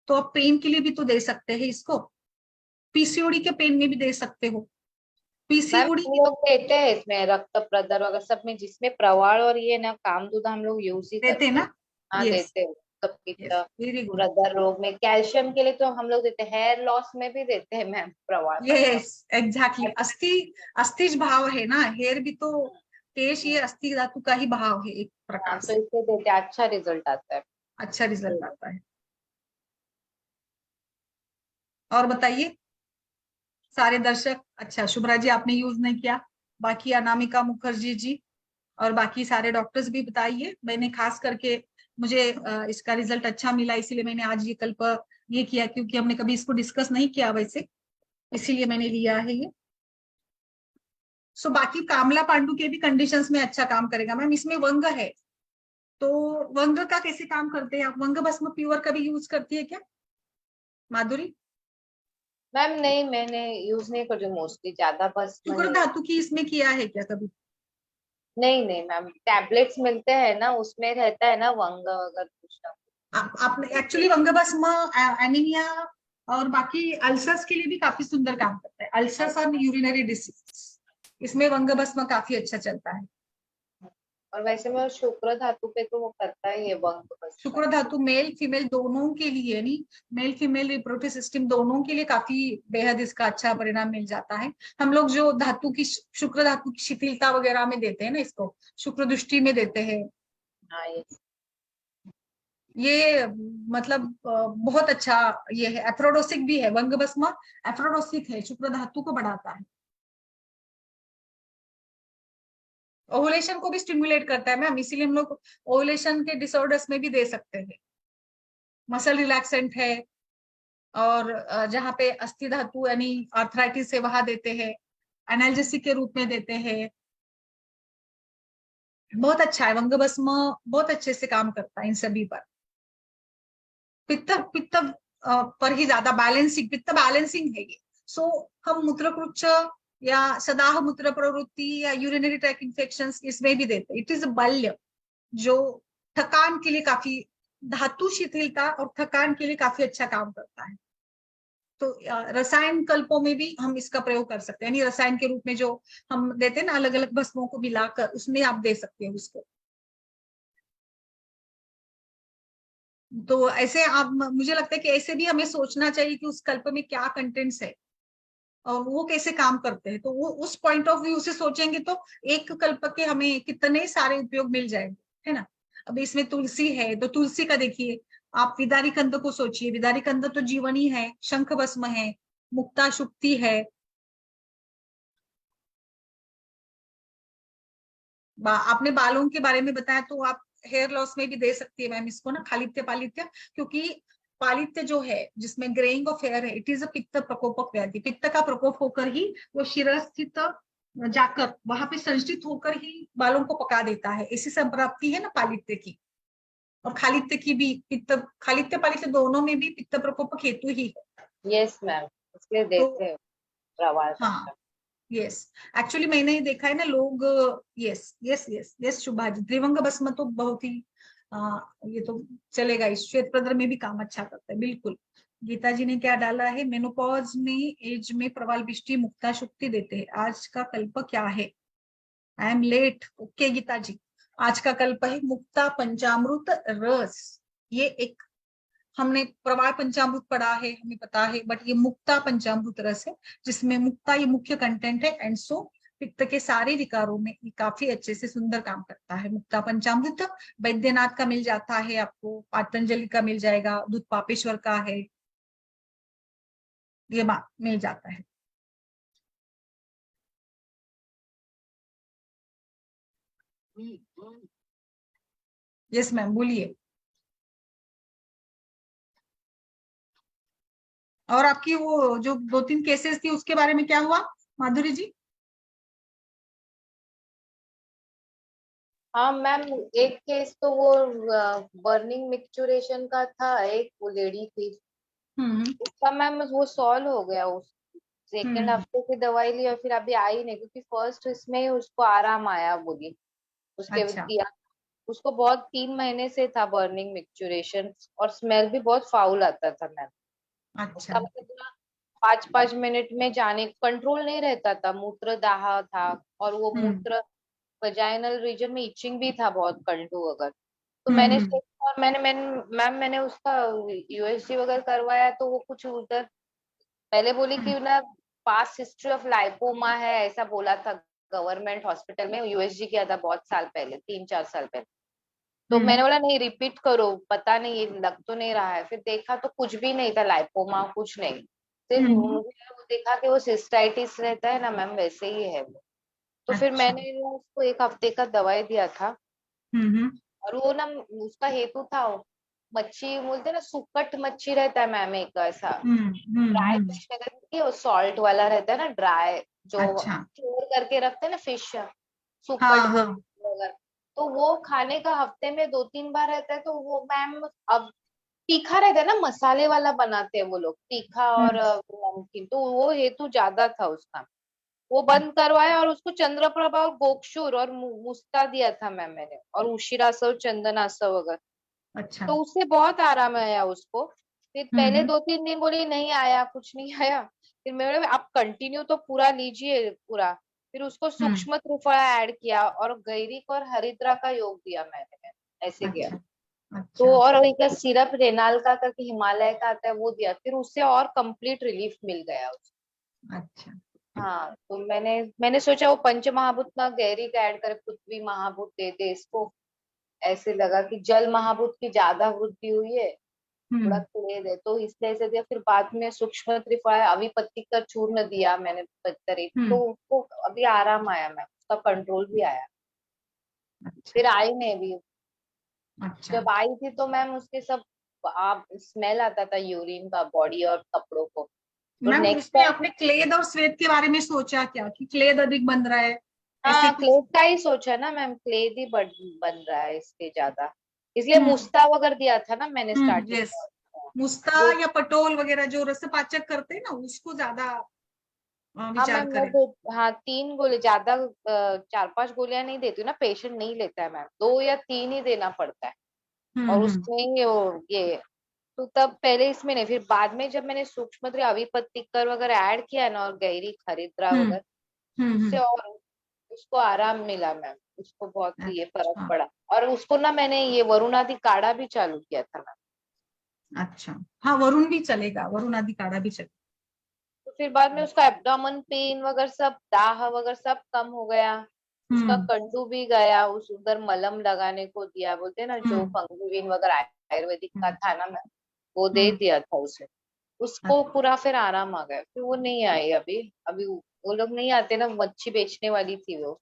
तो आप पेन के लिए भी तो दे सकते हैं इसको, पीसीओडी के पेन में भी दे सकते हो, मैम पीसीओडी हम लोग देते हैं इसमें रक्त प्रदर वगैरह सब में, जिसमें प्रवाल और ये ना कामदूधा हम लोग यूज ही देते हैं करते हैं। ना। हाँ यस, देते हैं। सब पित्त, यस, वेरी गुड। प्रदर रोग में, कैल्शियम के लिए तो हम लोग देते हैं, हेयर लॉस में भी देते हैं मैम प्रवाल यस, पंचामृत। एग्जैक्टली, अस्थिज भाव है ना, हेयर भी तो केश, ये अस्थि धातु का ही भाव है एक हाँ प्रकार तो से। इससे देते हैं, अच्छा रिजल्ट आता है। अच्छा रिजल्ट आता है। और बताइए सारे दर्शक, अच्छा शुभ्रा जी आपने यूज नहीं किया, बाकी अनामिका मुखर्जी जी और बाकी सारे डॉक्टर्स भी बताइए। मैंने खास करके, मुझे इसका रिजल्ट अच्छा मिला, इसीलिए मैंने आज ये कल्प ये किया, क्योंकि हमने कभी इसको डिस्कस नहीं किया वैसे, इसीलिए मैंने लिया है ये। सो बाकी कामला पांडु के भी कंडीशंस में अच्छा काम करेगा मैम। इसमें वंग है, तो वंग का कैसे काम करते हैं आप, वंग भस्म प्योर कभी यूज करती है क्या माधुरी? मैम नहीं, मैंने यूज नहीं करती मोस्टली, ज्यादा बस शुक्र मैंने। धातु की इसमें किया है क्या कभी? नहीं नहीं मैम, टैबलेट्स मिलते हैं ना, उसमें रहता है ना वंग अगर कुछ ना। आपने एक्चुअली वंग भस्म एनीमिया और बाकी अल्सर्स के लिए भी काफी सुंदर काम करता है, अल्सर्स और यूरिनरी डिसीज, इसमें वंग भस्म काफी अच्छा चलता है। और वैसे में शुक्र धातु पे तो वो करता ही है वंग बस में। शुक्र धातु मेल फीमेल दोनों के लिए, नहीं मेल फीमेल रिप्रोडक्टिव सिस्टम दोनों के लिए काफी बेहद इसका अच्छा परिणाम मिल जाता है। हम लोग जो धातु की, शुक्र धातु की शिथिलता वगैरह में देते हैं ना, इसको शुक्र दृष्टि में देते हैं, हाँ ये। ये मतलब बहुत अच्छा ये है, एथ्रोडोसिक भी है वंग भस्म, एथ्रोडोसिक है, शुक्र धातु को बढ़ाता है, ओवुलेशन को भी स्टिमुलेट करता है मैम, इसीलिए हम लोग ओवुलेशन के डिसऑर्डर्स में भी दे सकते हैं। मसल रिलैक्सेंट है, और जहाँ पे अस्थि धातु यानी आर्थराइटिस है वहां देते हैं, एनाल्जेसिक के रूप में देते हैं। बहुत अच्छा है वंग भस्म, बहुत अच्छे से काम करता है इन सभी पर। पित्त पित्त पर ही ज्यादा बैलेंसिंग, पित्त बैलेंसिंग है ये। सो हम मूत्रकुच्च या सदाह मूत्र प्रवृत्ति या यूरिनरी ट्रैक इन्फेक्शन इसमें भी देते हैं। इट इज बल्य जो थकान के लिए काफी, धातु शिथिलता और थकान के लिए काफी अच्छा काम करता है। तो रसायन कल्पों में भी हम इसका प्रयोग कर सकते हैं, यानी रसायन के रूप में जो हम देते हैं ना अलग अलग भस्मों को मिलाकर, उसमें आप दे सकते हो इसको। तो ऐसे आप, मुझे लगता है कि ऐसे भी हमें सोचना चाहिए कि उस कल्प में क्या कंटेंट्स है और वो कैसे काम करते हैं, तो वो उस पॉइंट ऑफ व्यू से सोचेंगे तो एक कल्प के हमें कितने सारे उपयोग मिल जाएंगे, है ना। अब इसमें तुलसी है तो तुलसी का देखिए, आप विदारी कंद को सोचिए, विदारी कंद तो जीवनी है, शंख भस्म है, मुक्ता शुक्ति है, आपने बालों के बारे में बताया, तो आप हेयर लॉस में भी दे सकती है मैम इसको ना, खालित्य पालित्य, क्योंकि पालित्य जो है जिसमें ग्रेइंग ऑफ हेयर है, इट इज अ पित्त प्रकोपक व्याधि, पित्त का प्रकोप होकर ही वो शिरा स्थित जाकर वहां पे संचित होकर ही बालों को पका देता है। ऐसी संप्राप्ति है ना पालित्य की। और खालित्य की भी, पित्त खालित्य पालित्य दोनों में भी पित्त प्रकोप हेतु ही है। यस मैम, इसलिए तो देते हैं प्रवाल हाँ, तंत्र। यस, एक्चुअली मैंने ही देखा है ना लोग। यस यस यस यस शुभा जी, त्रिवंग भस्म तो बहुत ही ये तो चलेगा, इस श्वेत प्रदर में भी काम अच्छा करता है बिल्कुल। गीता जी ने क्या डाला है, मेनोपॉज में एज में प्रवाल बिष्टि मुक्ता शुक्ति देते हैं, आज का कल्प क्या है। I am late, okay Geeta ji. आज का कल्प है मुक्ता पंचामृत रस। ये एक, हमने प्रवाल पंचामृत पढ़ा है, हमें पता है, बट ये मुक्ता पंचामृत रस है, जिसमें मुक्ता ये मुख्य कंटेंट है। एंड सो पित्त के सारे विकारों में ये काफी अच्छे से सुंदर काम करता है मुक्ता पंचामृत। वैद्यनाथ का मिल जाता है आपको, पतंजलि का मिल जाएगा, दूध पापेश्वर का है, ये मिल जाता है। यस मैम, बोलिए। और आपकी वो जो 2-3 केसेस थी उसके बारे में क्या हुआ, माधुरी जी? हाँ मैम, एक केस तो वो बर्निंग मिक्चुरेशन का था, एक वो लेडी थी, हम्म उसका मैम वो सॉल्व हो गया। उस सेकेंड हम्म। हफ्ते की दवाई ली और फिर अभी आई नहीं, क्योंकि फर्स्ट इसमें ही उसको आराम आया बोली। उसके अच्छा दिया, उसको बहुत 3 महीने से था बर्निंग मिक्चुरेशन, और स्मेल भी बहुत फाउल आता था मैम। अच्छा। उसका मतलब पूरा 5-5 मिनट में जाने कंट्रोल नहीं रहता था, मूत्र दाह था। और वो हम्म मूत्र वजाइनल रीजन में इचिंग भी था बहुत कंटू अगर। तो मैंने हम्म। सोचा, और मैंने उसका यूएसजी वगैरह करवाया, तो वो कुछ उधर पहले बोली हम्म कि ना पास्ट हिस्ट्री ऑफ लाइपोमा है, ऐसा बोला था। गवर्नमेंट हॉस्पिटल में यूएसजी किया था बहुत साल पहले, 3-4 साल पहले। तो मैंने हम्म बोला नहीं, रिपीट करो, पता नहीं ये लग तो नहीं रहा है। फिर देखा तो कुछ भी नहीं था, लाइपोमा कुछ नहीं। सिर्फ हम्म। मुझे वो देखा कि वो सिस्टाइटिस रहता है ना मैम, वैसे ही है वो। तो फिर अच्छा। मैंने उसको 1 हफ्ते का दवाई दिया था। हम्म। और वो ना, उसका हेतु था मच्छी बोलते हैं ना, सुकट मच्छी रहता है मैम एक ऐसा, ड्राई हम्म। फिश वगैरह की, और सॉल्ट वाला रहता है ना ड्राई, जो अच्छा। स्टोर करके रखते हैं ना फिश, हाँ सुकट हाँ। बोलते हैं अगर। तो वो खाने का हफ्ते में 2-3 बार रहता है, तो वो मैम अब तीखा रहता है ना, मसाले वाला बनाते हैं वो लोग, तीखा और हम्म। नमकीन, तो वो हेतु ज्यादा था उसका। वो बंद करवाया, और उसको चंद्रप्रभा और गोक्षुर और मुस्ता दिया था मैम मैंने, और उशिरासव चंदनासव वगैरह। अच्छा। तो उससे बहुत आराम आया उसको। फिर पहले हम्म 2-3 दिन बोली नहीं आया, कुछ नहीं आया। फिर मैंने बोला, आप कंटिन्यू तो पूरा लीजिए पूरा। फिर उसको हम्म। सूक्ष्म त्रिफला ऐड किया, और गैरिक और हरिद्रा का योग दिया मैंने, ऐसे किया। अच्छा। तो अच्छा। और एक सिरप रेनाल का करके हिमालय का आता है, वो दिया, फिर उससे और कंप्लीट रिलीफ मिल गया उसको। अच्छा। हाँ, तो मैंने सोचा वो पंच महाभूत ना गैरिक ऐड करे, पृथ्वी महाभूत दे दे इसको। ऐसे लगा कि जल महाभूत की ज्यादा वृद्धि हुई है, थोड़ा हम्म क्लेद है, तो इसलिए ऐसे दिया। फिर बाद में सूक्ष्म त्रिफला अविपत्ति का चूर्ण दिया मैंने 75, तो हम्म। उसको अभी आराम आया मैम, उसका कंट्रोल भी आया। अच्छा। फिर आई नहीं अभी। अच्छा। जब आई थी तो मैम उसके सब आप स्मेल आता था यूरिन का, बॉडी और कपड़ों को। तो मैम नेक्स्ट उसमें टाइम, आपने क्लेद और श्वेत के बारे में सोचा क्या, कि क्लेद अधिक बन रहा है, ऐसे हाँ कुछ? क्लेद का ही सोचा ना मैम, क्लेद ही बन रहा है इसके ज्यादा, इसलिए हम्म मुस्ता वगैरह दिया था ना मैंने स्टार्टिंग यस। में। मुस्ता वो या पटोल वगैरह जो रसपाचक करते हैं ना, उसको ज्यादा हाँ विचार मैम, करें। हाँ 3 गोली ज्यादा, 4-5 गोलियां नहीं देती हूँ ना, पेशेंट नहीं लेता है मैम, 2 या 3 ही देना पड़ता है। और हम्म। उसमें ये तो तब पहले इसमें नहीं, फिर बाद में जब मैंने सूक्ष्म अविपत्तिकर वगैरह ऐड किया ना, और गैरी खरीदरा हम्म वगैरह, उससे हम्म। और उसको आराम मिला मैम, उसको बहुत ये फर्क अच्छा। पड़ा। और उसको ना मैंने ये वरुणादि काढ़ा भी चालू किया था मैम। अच्छा। हाँ, वरुण भी चलेगा, वरुण आदि काढ़ा भी चलेगा। तो फिर बाद में उसका एब्डोमेन पेन वगैरह सब, दाह वगैरह सब कम हो गया। उसका हम्म कंडू भी गया, उस उधर मलम लगाने को दिया, बोलते हैं ना जो हम्म फंगुविन वगैरह आयुर्वेदिक का हम्म था ना मैम, वो दे हम्म। दिया था उसे। उसको अच्छा। पूरा फिर आराम आ गया, फिर वो नहीं आई अभी। अभी वो लोग नहीं आते ना, मच्छी बेचने वाली थी वो,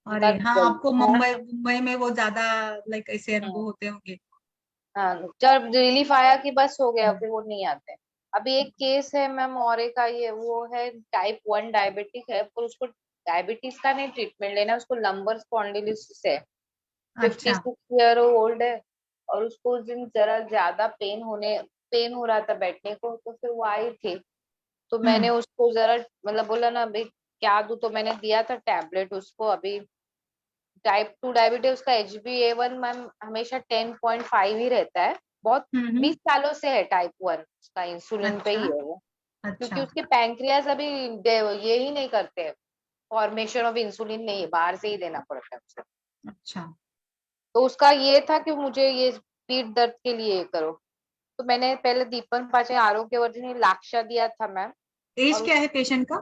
अरे उनका हाँ, आपको हाँ, मुंबई मुंबई में वो ज्यादा लाइक ऐसे अनुभव हम्म, होते होंगे। हाँ जब रिलीफ आया कि बस हो गया, हम्म फिर वो नहीं आते। अभी एक केस है मैम, और एक आई है, वो है टाइप 1 डायबिटिक है, पर उसको डायबिटीज का नहीं ट्रीटमेंट लेना, उसको लंबर स्पॉन्डिलोसिस है, अच्छा। 56 ईयर ओल्ड है। और उसको उस दिन जरा ज्यादा पेन हो रहा था बैठने को, तो फिर वो आई थी। तो मैंने हम्म उसको जरा मतलब बोला ना भाई क्या दूं, तो मैंने दिया था टैबलेट उसको। अभी टाइप 2 डायबिटीज, उसका HbA1 मैम हमेशा 10.5 ही रहता है। बहुत हम्म। 20 सालों से है टाइप 1, उसका इंसुलिन पे ही अच्छा है वो। क्योंकि अच्छा उसके पैंक्रियाज अभी ये ही नहीं करते, फॉर्मेशन ऑफ इंसुलिन नहीं है, बाहर से ही देना पड़ता है उसे। अच्छा। तो उसका ये था कि मुझे ये पीठ दर्द के लिए ये करो। तो मैंने पहले दीपक पाचन आरोग्यवर्धिनी लाक्षा दिया था मैम। एज और क्या है पेशेंट का?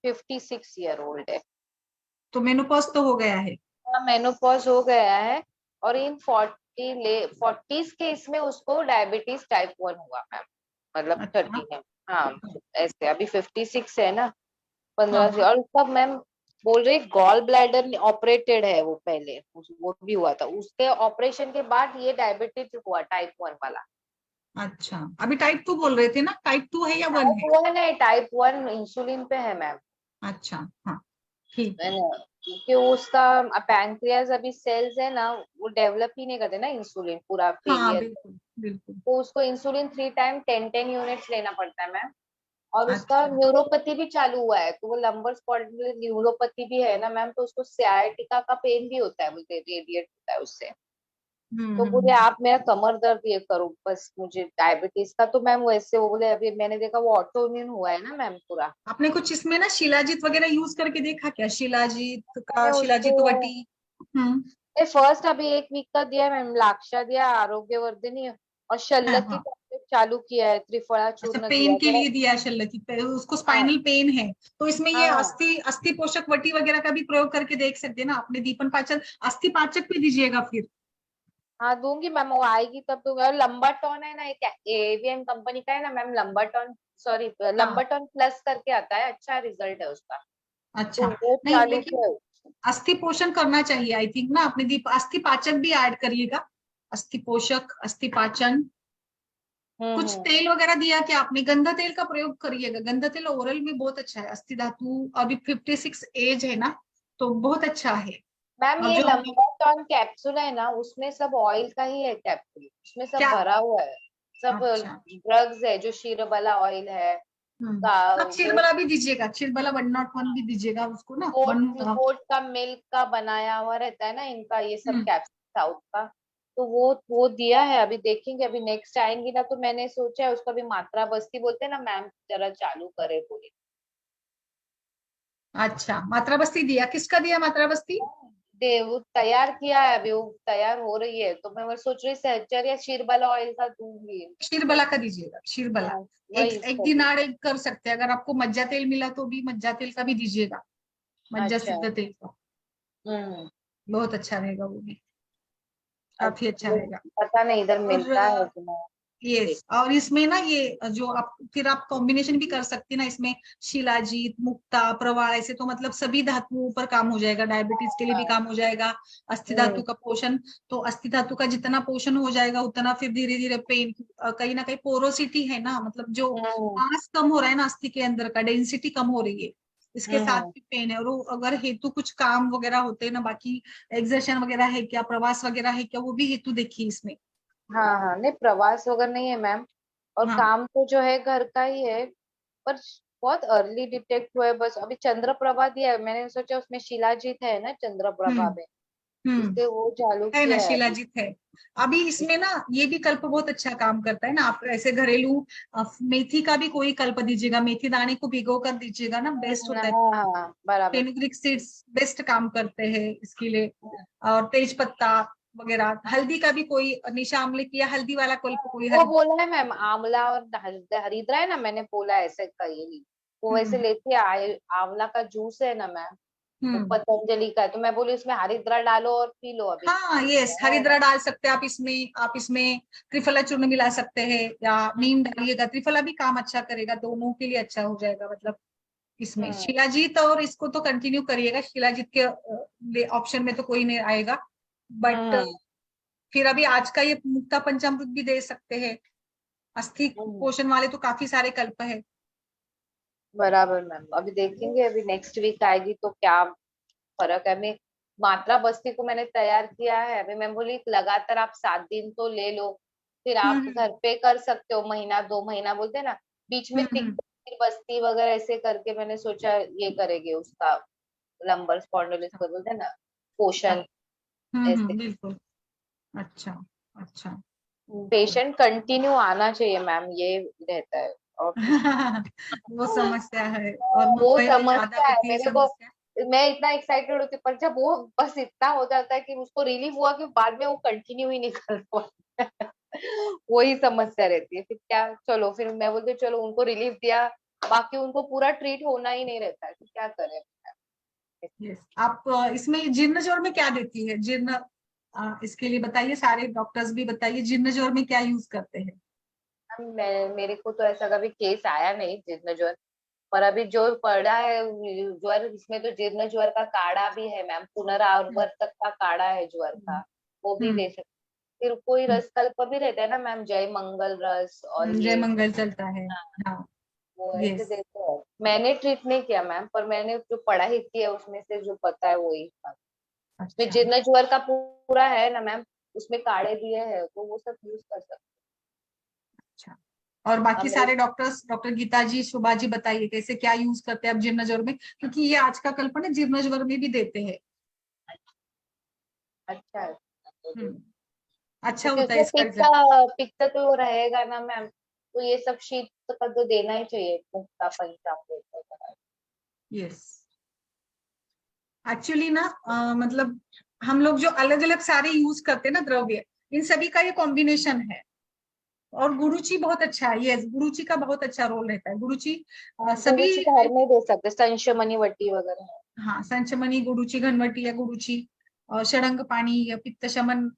56 ईयर ओल्ड है। तो मेनोपॉज तो हो गया है? मेनोपॉज हो गया है। और इन 40s के इसमें उसको डायबिटीज टाइप 1 हुआ मैम, मतलब अच्छा। 30 है। हाँ, ऐसे अभी 56 है ना, हाँ 15 से। हाँ। और सब मैम बोल रही गॉल ब्लैडर ऑपरेटेड है वो पहले, वो भी हुआ था। उसके ऑपरेशन के बाद ये डायबिटीज हुआ टाइप 1 वाला। अच्छा, अभी टाइप 2 बोल रहे थे ना, टाइप 2 है या 1 टाइप है? 1 है, टाइप 1 इंसुलिन पे है मैम। अच्छा। हाँ, ठीक है है। ना, क्योंकि उसका पैंक्रियाज अभी सेल्स है ना, वो डेवलप ही नहीं करते ना इंसुलिन, पूरा हाँ, फेलियर। बिल्कुल बिल्कुल। तो उसको इंसुलिन 3 टाइम 10 यूनिट्स लेना पड़ता है मैम। और उसका अच्छा। न्यूरोपैथी भी चालू हुआ है, तो वो लंबर स्पॉन्डिलो न्यूरोपैथी भी है ना मैम, तो उसको सियाटिका का पेन भी होता है, मुझे रेडिएट होता है उससे। तो बोले हम्म। आप मेरा कमर दर्द ये करो बस, मुझे डायबिटीज का। तो मैम वैसे वो बोले अभी मैंने देखा वो ऑटो इम्यून हुआ है ना मैम पूरा। आपने कुछ इसमें ना शिलाजीत वगैरह यूज करके देखा क्या? शिलाजीत का, मैंने उसको शिलाजीत वटी। हम्म। फर्स्ट अभी 1 वीक का दिया मैम, लाक्षा दिया, आरोग्यवर्धिनी, और हाँ शल्यक की हाँ। टैबलेट चालू किया है, त्रिफला अच्छा, चूर्ण पेन दिया के जरा। लिए दिया है शल्यकी पे, उसको हाँ स्पाइनल पेन है। तो इसमें ये हाँ अस्थि अस्थि पोषक वटी वगैरह का भी प्रयोग करके देख सकते हैं ना अपने दीपन पाचन। अस्थि पाचक भी दीजिएगा फिर। हाँ दूंगी मैम, वो आएगी तब दूंगी। और लंबाटॉन है ना, एक एवियन कंपनी का है ना मैम, लंबाटॉन, सॉरी हाँ। लंबाटॉन प्लस करके आता है, अच्छा रिजल्ट है उसका। अच्छा। तो वो नहीं, चालू लेकिन किया है। अस्थि पोषण करना चाहिए आई थिंक ना अपने दीप। अस्थि पाचक भी ऐड करिएगा। अस्थि पोषक, अस्थि पाचन। कुछ हम्म। तेल वगैरह दिया क्या आपने? गंधा तेल का प्रयोग करिएगा, गंधा तेल ओरल में बहुत अच्छा है। अस्थि धातु, अभी 56 एज है ना, तो बहुत अच्छा है। मैम और ये जो लंबाटॉन कैप्सूल है ना, उसमें सब ऑयल का ही है कैप्सूल, उसमें सब क्या? भरा हुआ है। सब अच्छा। ड्रग्स है, जो शीरबाला ऑयल है आप वो क्षीरबला भी दीजिएगा, क्षीरबला 101 भी दीजिएगा उसको ना, गोट वन। गोट का मिल्क का बनाया हुआ रहता है ना इनका, ये सब हम्म। कैप्सूल साउथ का। तो वो दिया है, अभी देखेंगे, अभी नेक्स्ट आएंगी ना, तो मैंने सोचा है उसका भी मात्रा बस्ती बोलते हैं ना मैम, जरा चालू करे पूरी। अच्छा, मात्रा बस्ती दिया? किसका दिया मात्रा बस्ती? दे वो तैयार किया है, अभी वो तैयार हो रही है, तो मैं सोच रही सहचर या शीरबाला ऑयल का दूंगी। क्षीरबला का दीजिएगा, क्षीरबला। हाँ, एक वही एक इसका दूँ। दिन कर सकते हैं, अगर आपको मज्जा तेल मिला तो भी मज्जा तेल का भी दीजिएगा। मज्जा अच्छा। सिद्ध तेल का हम्म। बहुत अच्छा रहेगा वो भी, काफी अच्छा वो रहेगा। पता नहीं इधर मिलता है और कि मैं देख। यस, और इसमें ना ये जो आप फिर आप कॉम्बिनेशन भी कर सकते हैं ना इसमें। शिलाजीत, मुक्ता, प्रवाल, ऐसे तो मतलब सभी धातुओं पर काम हो जाएगा, डायबिटीज के लिए भी हाँ। काम हो जाएगा। अस्थि धातु हम्म का पोषण। तो अस्थि धातु का जितना पोषण हो जाएगा उतना फिर धीरे धीरे पेन, कहीं ना कहीं पोरोसिटी है ना, मतलब जो हम्म मास कम हो रहा है ना अस्थि के अंदर का, डेंसिटी कम हो रही है। इसके साथ हम्म। भी पेन है। और वो अगर हेतु कुछ काम वगैरह होते हैं ना, बाकी एक्सर्शन वगैरह है क्या, प्रवास वगैरह है क्या, वो भी हेतु देखिए इसमें। हाँ हाँ, नहीं प्रवास वगैरह नहीं है मैम। और हाँ। काम तो जो है घर का ही है। पर बहुत अर्ली डिटेक्ट हुआ है, बस अभी चंद्रप्रभा दिया है, मैंने सोचा उसमें शिलाजीत है ना चंद्रप्रभा हम्म में, हम्म। इसलिए वो चालू है ना, किया है अभी। शिलाजीत है। अभी इसमें ना ये भी कल्प बहुत अच्छा काम करता है ना, आप ऐसे घरेलू मेथी का भी कोई कल्प दीजिएगा, मेथी दाने को भिगो कर दीजिएगा ना, बेस्ट होता है। हाँ हाँ बराबर। फेनुग्रीक सीड्स बेस्ट काम करते हैं इसके लिए। और तेज पत्ता वगैरह, हल्दी का भी कोई, निशा आमले की या हल्दी वाला कल्प कोई वो हर। बोला है मैम, आंवला और हरिद्रा है ना, मैंने बोला है ऐसे कही, वो वैसे हम्म लेती है। आंवला का जूस है ना मैम, वो हम्म। पतंजलि का है, तो मैं बोली उसमें हरिद्रा डालो और पी लो अभी। हाँ, यस, हरिद्रा डाल सकते हैं आप इसमें। आप इसमें त्रिफला चूर्ण मिला सकते हैं, या नीम डालिएगा, त्रिफला भी काम अच्छा करेगा, दोनों के लिए अच्छा हो जाएगा मतलब। इसमें हम्म शिलाजीत और इसको तो कंटिन्यू करिएगा, शिलाजीत के ऑप्शन में तो कोई नहीं आएगा। बट हम्म फिर अभी आज का ये मुक्ता पंचामृत भी दे सकते हैं। अस्थि हम्म। पोषण वाले तो काफी सारे कल्प है। बराबर मैम, अभी देखेंगे, अभी नेक्स्ट वीक आएगी तो क्या फर्क है। मैं मात्रा बस्ती को मैंने तैयार किया है, अभी मैं बोली लगातार आप 7 दिन तो ले लो, फिर आप हम्म घर पे कर सकते हो, महीना 2 महीना बोलते हैं ना, बीच में हम्म तिक बस्ती वगैरह ऐसे करके मैंने सोचा ये करेंगे उसका, लंबर स्पॉन्डिलोसिस अच्छा को बोलते हैं ना, पोषण ऐसे। बिल्कुल। अच्छा अच्छा। पेशेंट कंटिन्यू आना चाहिए मैम, ये रहता है। और वो समस्या है, और वो मुंबई में ज्यादा समस्या है होती है मेरे को। समस्या। मैं इतना एक्साइटेड होती, पर जब वो बस इतना हो जाता है कि उसको रिलीफ हुआ कि बाद में वो कंटिन्यू ही नहीं कर पाता। वही समस्या रहती है, फिर क्या, चलो फिर मैं बोलती हूँ, चलो उनको रिलीफ दिया, बाकी उनको पूरा ट्रीट होना ही नहीं रहता है, तो क्या करें। यस, आप इसमें जीर्ण जोड़ में क्या देती है जीर्ण, इसके लिए बताइए, सारे डॉक्टर्स भी बताइए जीर्ण जोड़ में क्या यूज करते हैं। मैं, मेरे को तो ऐसा कभी केस आया नहीं जीर्ण ज्वर, पर अभी जो पड़ा है ज्वर, इसमें तो जीर्ण ज्वर का काढ़ा भी है मैम, हम्म पुनरावर्तक का काढ़ा है ज्वर का, वो भी हम्म दे सकते। फिर कोई हम्म, रसकल्प भी रहता है ना मैम, जय मंगल रस और जय ये, मंगल चलता है। हाँ, हाँ। वो ऐसे यस। देते हैं। मैंने ट्रीट नहीं किया मैम, पर मैंने जो पढ़ाई की है उसमें से जो पता है वही। उसमें अच्छा जीर्ण ज्वर का पूरा है ना मैम, उसमें काढ़े दिए हैं, तो वो सब यूज कर सकते अच्छा। और हैं। बाकी मेरे, सारे डॉक्टर्स, डॉक्टर गीता जी, शुभा जी, बताइए कैसे क्या यूज करते हैं आप जीर्ण ज्वर में, क्योंकि ये आज का कल्पना है जीर्ण ज्वर में भी देते हैं। अच्छा है, हम्म अच्छा क्योंकि होता है उसमें इसका पित्त, रिजल्ट। पित्त तो रहेगा ना मैम, तो ये सब शीत का तो देना ही चाहिए, मुक्ता पंचामृत वगैरह। यस। एक्चुअली ना मतलब हम लोग जो अलग अलग सारे यूज करते हैं ना द्रव्य, इन सभी का ये कॉम्बिनेशन है। और गुरुची बहुत अच्छा है, यस, गुरुची का बहुत अच्छा रोल रहता है, गुरुची सभी गुरुजी घर में दे सकते, संशमनी वटी वगैरह। हाँ, संचमनी, गुरुची घनवटी या गुरुची, और षडंग पानी या पित्त शमन,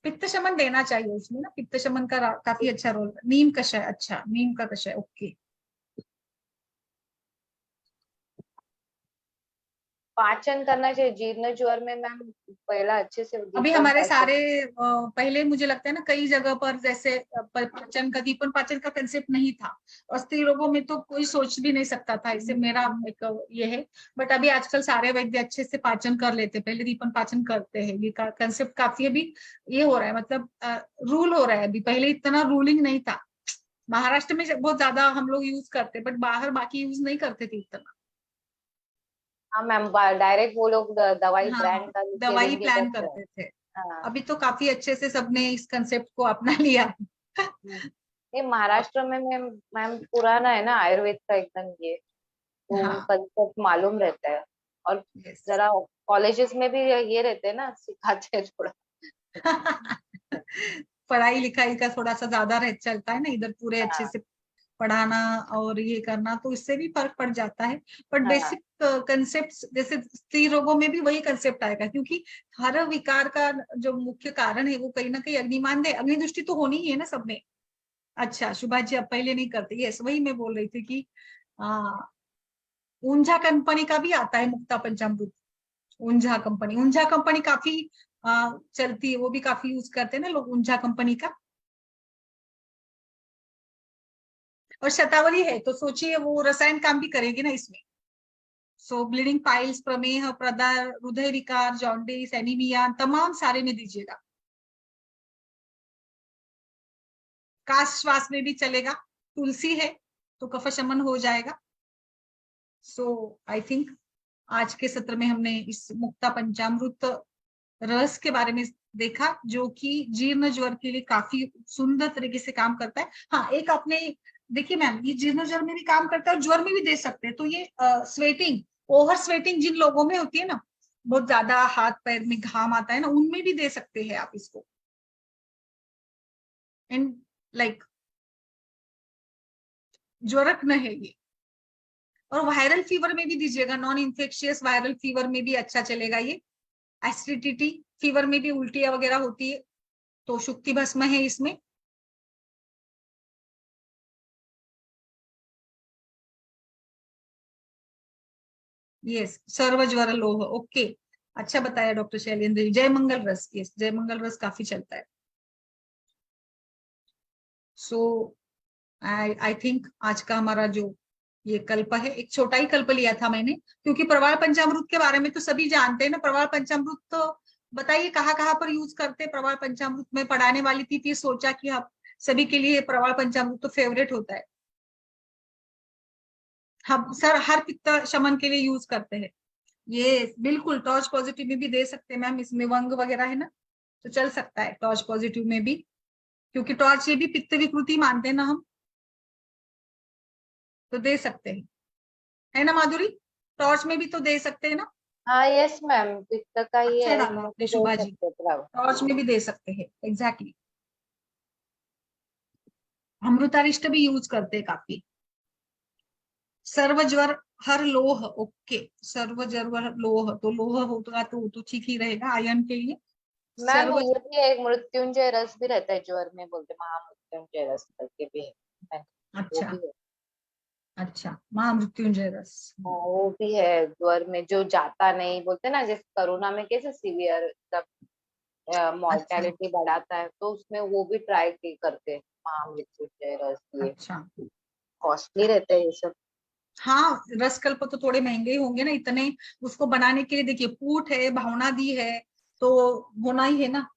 पित्त शमन देना चाहिए उसमें ना, पित्त शमन का काफी अच्छा रोल। नीम कषाय, अच्छा नीम का कषाय, ओके। पाचन करना चाहिए जीर्ण ज्वर में मैम, पहला अच्छे से अभी दीपन हमारे पाचन। सारे पहले मुझे लगता है ना कई जगह पर जैसे पाचन का, दीपन पाचन का कंसेप्ट नहीं था, और स्त्री रोगों में तो कोई सोच भी नहीं सकता था, इससे मेरा एक ये है। बट अभी आजकल सारे वैद्य अच्छे से पाचन कर लेते हैं, पहले दीपन पाचन करते हैं, ये कंसेप्ट काफी अभी ये हो रहा है, मतलब रूल हो रहा है अभी, पहले इतना रूलिंग नहीं था। महाराष्ट्र में बहुत ज्यादा हम लोग यूज करते, बट बाहर बाकी यूज नहीं करते थे इतना। हाँ मैम, डायरेक्ट वो लोग दवाई हाँ, ब्रांड का लिख के दवाई देंगे प्लान बस। करते थे। हाँ। अभी तो काफी अच्छे से सबने इस कंसेप्ट को अपना लिया। ये महाराष्ट्र में मैम, मैम पुराना है ना आयुर्वेद का एकदम ये, तो हाँ। कंसेप्ट मालूम रहता है। और यस। जरा कॉलेजेस में भी ये रहते हैं ना, सिखाते हैं थोड़ा। पढ़ाई लिखाई का थोड़ा सा ज्यादा रह चलता है ना इधर, पूरे अच्छे हाँ से पढ़ाना और ये करना, तो इससे भी फर्क पड़ जाता है। बट हाँ बेसिक कंसेप्ट जैसे स्त्री रोगों में भी वही कंसेप्ट आएगा, क्योंकि हर विकार का जो मुख्य कारण है वो कहीं ना कहीं अग्निमांद्य, अग्नि दृष्टि तो होनी ही है ना सब में। अच्छा सुभाष जी, अब पहले नहीं करते, यस वही मैं बोल रही थी कि आ, ऊंझा कंपनी का भी आता है मुक्ता पंचामृत। ऊंझा कंपनी काफी चलती है, वो भी काफी यूज करते हैं ना लोग ऊंझा कंपनी का। और शतावरी है तो सोचिए वो रसायन काम भी करेगी ना इसमें। सो ब्लीडिंग पाइल्स, प्रमेह, प्रदाह, हृदय विकार, जॉन्डिस, एनीमिया, तमाम सारे में दीजिएगा। काश श्वास में भी चलेगा, तुलसी है तो कफ शमन हो जाएगा। सो आई थिंक आज के सत्र में हमने इस मुक्ता पंचामृत रस के बारे में देखा, जो कि जीर्ण ज्वर के लिए काफी सुंदर तरीके से काम करता है। हाँ, एक आपने देखिए मैम, ये जीर्ण ज्वर में भी काम करता है और ज्वर में भी दे सकते हैं, तो ये स्वेटिंग, ओवर स्वेटिंग जिन लोगों में होती है ना, बहुत ज्यादा हाथ पैर में घाम आता है ना, उनमें भी दे सकते हैं आप इसको। एंड लाइक ज्वरक न है ये। और वायरल फीवर में भी दीजिएगा, नॉन इन्फेक्शियस वायरल फीवर में भी अच्छा चलेगा ये। एसिडिटी फीवर में भी उल्टियां वगैरह होती है तो शुक्ति भस्म है इसमें। यस, सर्व ज्वर लोह, ओके। अच्छा बताया डॉक्टर शैलेंद्र जी। जय मंगल रस, यस जय मंगल रस काफी चलता है। सो आई आई थिंक आज का हमारा जो ये कल्प है, एक छोटा ही कल्प लिया था मैंने, क्योंकि प्रवाल पंचामृत के बारे में तो सभी जानते हैं ना। प्रवाल पंचामृत तो बताइए कहाँ कहाँ पर यूज करते हैं प्रवाल पंचामृत। में पढ़ाने वाली थी, फिर सोचा कि हम सभी के लिए प्रवाल पंचामृत तो फेवरेट होता है। हम सर हर पित्त शमन के लिए यूज करते हैं ये। बिल्कुल टॉर्च पॉजिटिव में भी दे सकते हैं मैम, इसमें वंग वगैरह है ना, तो चल सकता है टॉर्च पॉजिटिव में भी, क्योंकि टॉर्च ये भी पित्त विकृति मानते हैं ना हम, तो दे सकते हैं, है ना माधुरी? टॉर्च में भी तो दे सकते हैं ना। हाँ यस मैम, पित्त का ही अच्छा है, डाला इसमें आपने तो दे शुभा जी, सकते हैं। टॉर्च में भी दे सकते हैं, एग्जैक्टली। अमृतारिष्ट भी यूज करते हैं काफी। सर्वज्वर हर लोह, ओके, सर्वज्वर लोह, तो लोह होगा तो ठीक ही रहेगा आयन के लिए। मैम सर्व, ये भी एक मृत्युंजय रस भी रहता है ज्वर में, बोलते हैं, महामृत्युंजय रस करके भी है, वो अच्छा, भी है। अच्छा महामृत्युंजय रस। हाँ, वो भी है ज्वर में, जो जाता नहीं, बोलते हैं ना, जैसे कोरोना में कैसे सीवियर अच्छा, मॉर्टेलिटी बढ़ाता है, तो उसमें वो भी ट्राई करते हैं महामृत्युंजय रस। ये अच्छा। कॉस्टली रहते हैं ये सब। हाँ, रसकल्प तो थोड़े महंगे ही होंगे ना इतने, उसको बनाने के लिए देखिए पूठ है, भावना दी है, तो होना ही है ना।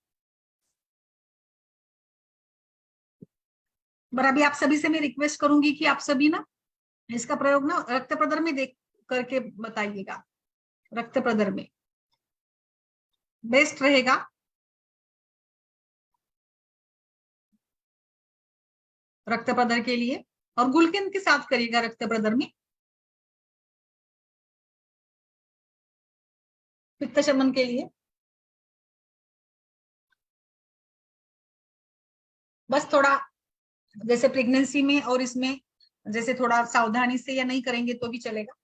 पर अभी आप सभी से मैं रिक्वेस्ट करूंगी कि आप सभी ना इसका प्रयोग ना रक्त प्रदर में देख करके बताइएगा। रक्त प्रदर में बेस्ट रहेगा। रक्त प्रदर के लिए, और गुलकेंद के साथ करिएगा रक्त प्रदर में, पित्त शमन के लिए। बस थोड़ा जैसे प्रेगनेंसी में और इसमें जैसे थोड़ा सावधानी से या नहीं करेंगे तो भी चलेगा,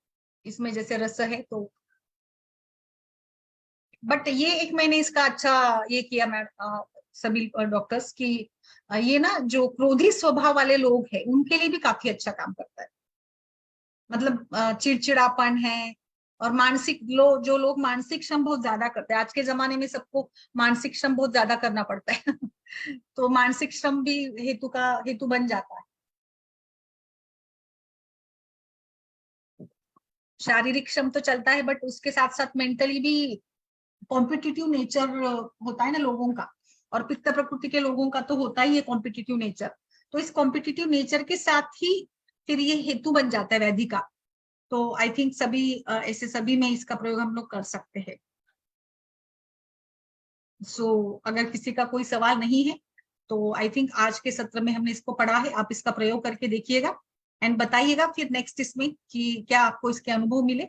इसमें जैसे रस है तो। बट ये एक मैंने इसका अच्छा ये किया मैं सभी डॉक्टर्स की, ये ना जो क्रोधी स्वभाव वाले लोग हैं उनके लिए भी काफी अच्छा काम करता है। मतलब चिड़चिड़ापन है, और मानसिक जो लोग मानसिक श्रम बहुत ज्यादा करते हैं, आज के जमाने में सबको मानसिक श्रम बहुत ज्यादा करना पड़ता है तो मानसिक श्रम भी हेतु बन जाता है। शारीरिक श्रम तो चलता है, बट उसके साथ साथ मेंटली भी कॉम्पिटिटिव नेचर होता है ना लोगों का, और पित्त प्रकृति के लोगों का तो होता ही है कॉम्पिटिटिव नेचर। तो इस कॉम्पिटिटिव नेचर के साथ ही फिर ये हेतु बन जाता है वैधि का। तो आई थिंक सभी ऐसे सभी में इसका प्रयोग हम लोग कर सकते हैं। अगर किसी का कोई सवाल नहीं है तो आई थिंक आज के सत्र में हमने इसको पढ़ा है, आप इसका प्रयोग करके देखिएगा एंड बताइएगा फिर नेक्स्ट इसमें कि क्या आपको इसके अनुभव मिले।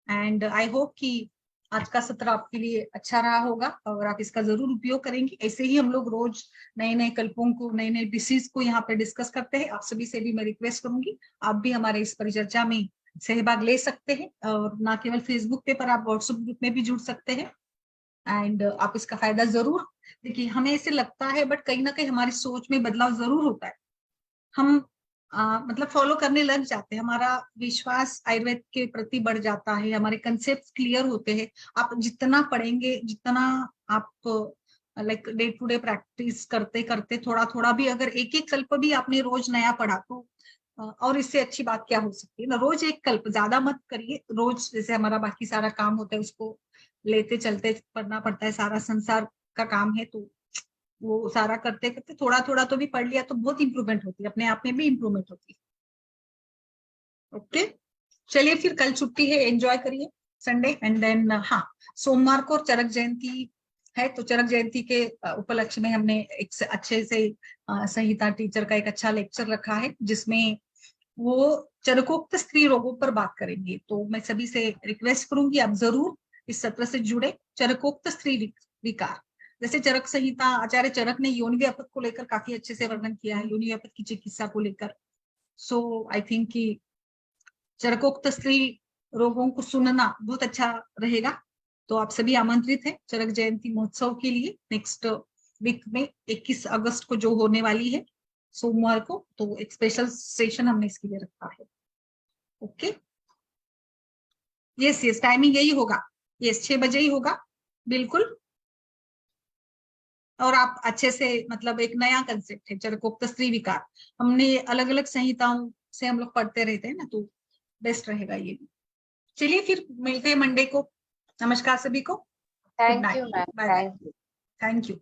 एंड आई होप कि आज का सत्र आपके लिए अच्छा रहा होगा और आप इसका जरूर उपयोग करेंगे। ऐसे ही हम लोग रोज नए नए कल्पों को, नए नए डिसीज को यहाँ पे डिस्कस करते हैं। आप सभी से भी मैं रिक्वेस्ट करूंगी, आप भी हमारे इस परिचर्चा में सहभाग ले सकते हैं, और ना केवल फेसबुक पे, पर आप व्हाट्सएप ग्रुप में भी जुड़ सकते हैं। एंड आप इसका फायदा जरूर, देखिए हमें ऐसे लगता है बट कहीं ना कहीं हमारी सोच में बदलाव जरूर होता है। हम मतलब फॉलो करने लग जाते हैं, हमारा विश्वास आयुर्वेद के प्रति बढ़ जाता है, हमारे कंसेप्ट क्लियर होते हैं। आप जितना पढ़ेंगे, जितना आप like day to day practice करते करते थोड़ा थोड़ा भी, अगर एक एक कल्प भी आपने रोज नया पढ़ा तो और इससे अच्छी बात क्या हो सकती है ना। रोज एक कल्प, ज्यादा मत करिए, रोज जैसे हमारा बाकी सारा काम होता है उसको लेते चलते पढ़ना पड़ता है, सारा संसार का काम है, तो वो सारा करते करते थोड़ा थोड़ा तो भी पढ़ लिया तो बहुत इंप्रूवमेंट होती है, अपने आप में भी इंप्रूवमेंट होती है। ओके, चलिए फिर कल छुट्टी है, एंजॉय करिए संडे। एंड देन हाँ, सोमवार को चरक जयंती है, तो चरक जयंती के उपलक्ष्य में हमने एक अच्छे से संहिता टीचर का एक अच्छा लेक्चर रखा है, जिसमें वो चरकोक्त स्त्री रोगों पर बात करेंगे। तो मैं सभी से रिक्वेस्ट करूंगी आप जरूर इस सत्र से जुड़े। चरकोक्त स्त्री विकार, जैसे चरक संहिता आचार्य चरक ने योनि व्यापक को लेकर काफी अच्छे से वर्णन किया है, योनि व्यापक की चिकित्सा को लेकर। सो आई थिंक कि चरकोक्त स्त्री रोगों को सुनना बहुत अच्छा रहेगा। तो आप सभी आमंत्रित हैं चरक जयंती महोत्सव के लिए, नेक्स्ट वीक में 21 अगस्त को जो होने वाली है सोमवार को, तो एक स्पेशल सेशन हमने इसके लिए रखा है। ओके, यस यस, टाइमिंग यही होगा, यस 6 बजे ही होगा बिल्कुल। और आप अच्छे से, मतलब एक नया कंसेप्ट है चरकोक्त स्त्री विकार, हमने अलग अलग संहिताओं से हम लोग पढ़ते रहते हैं ना, तो बेस्ट रहेगा ये भी। चलिए फिर मिलते हैं मंडे को। नमस्कार सभी को। Good thank night. You ma'am, bye bye. Thank you. Thank you.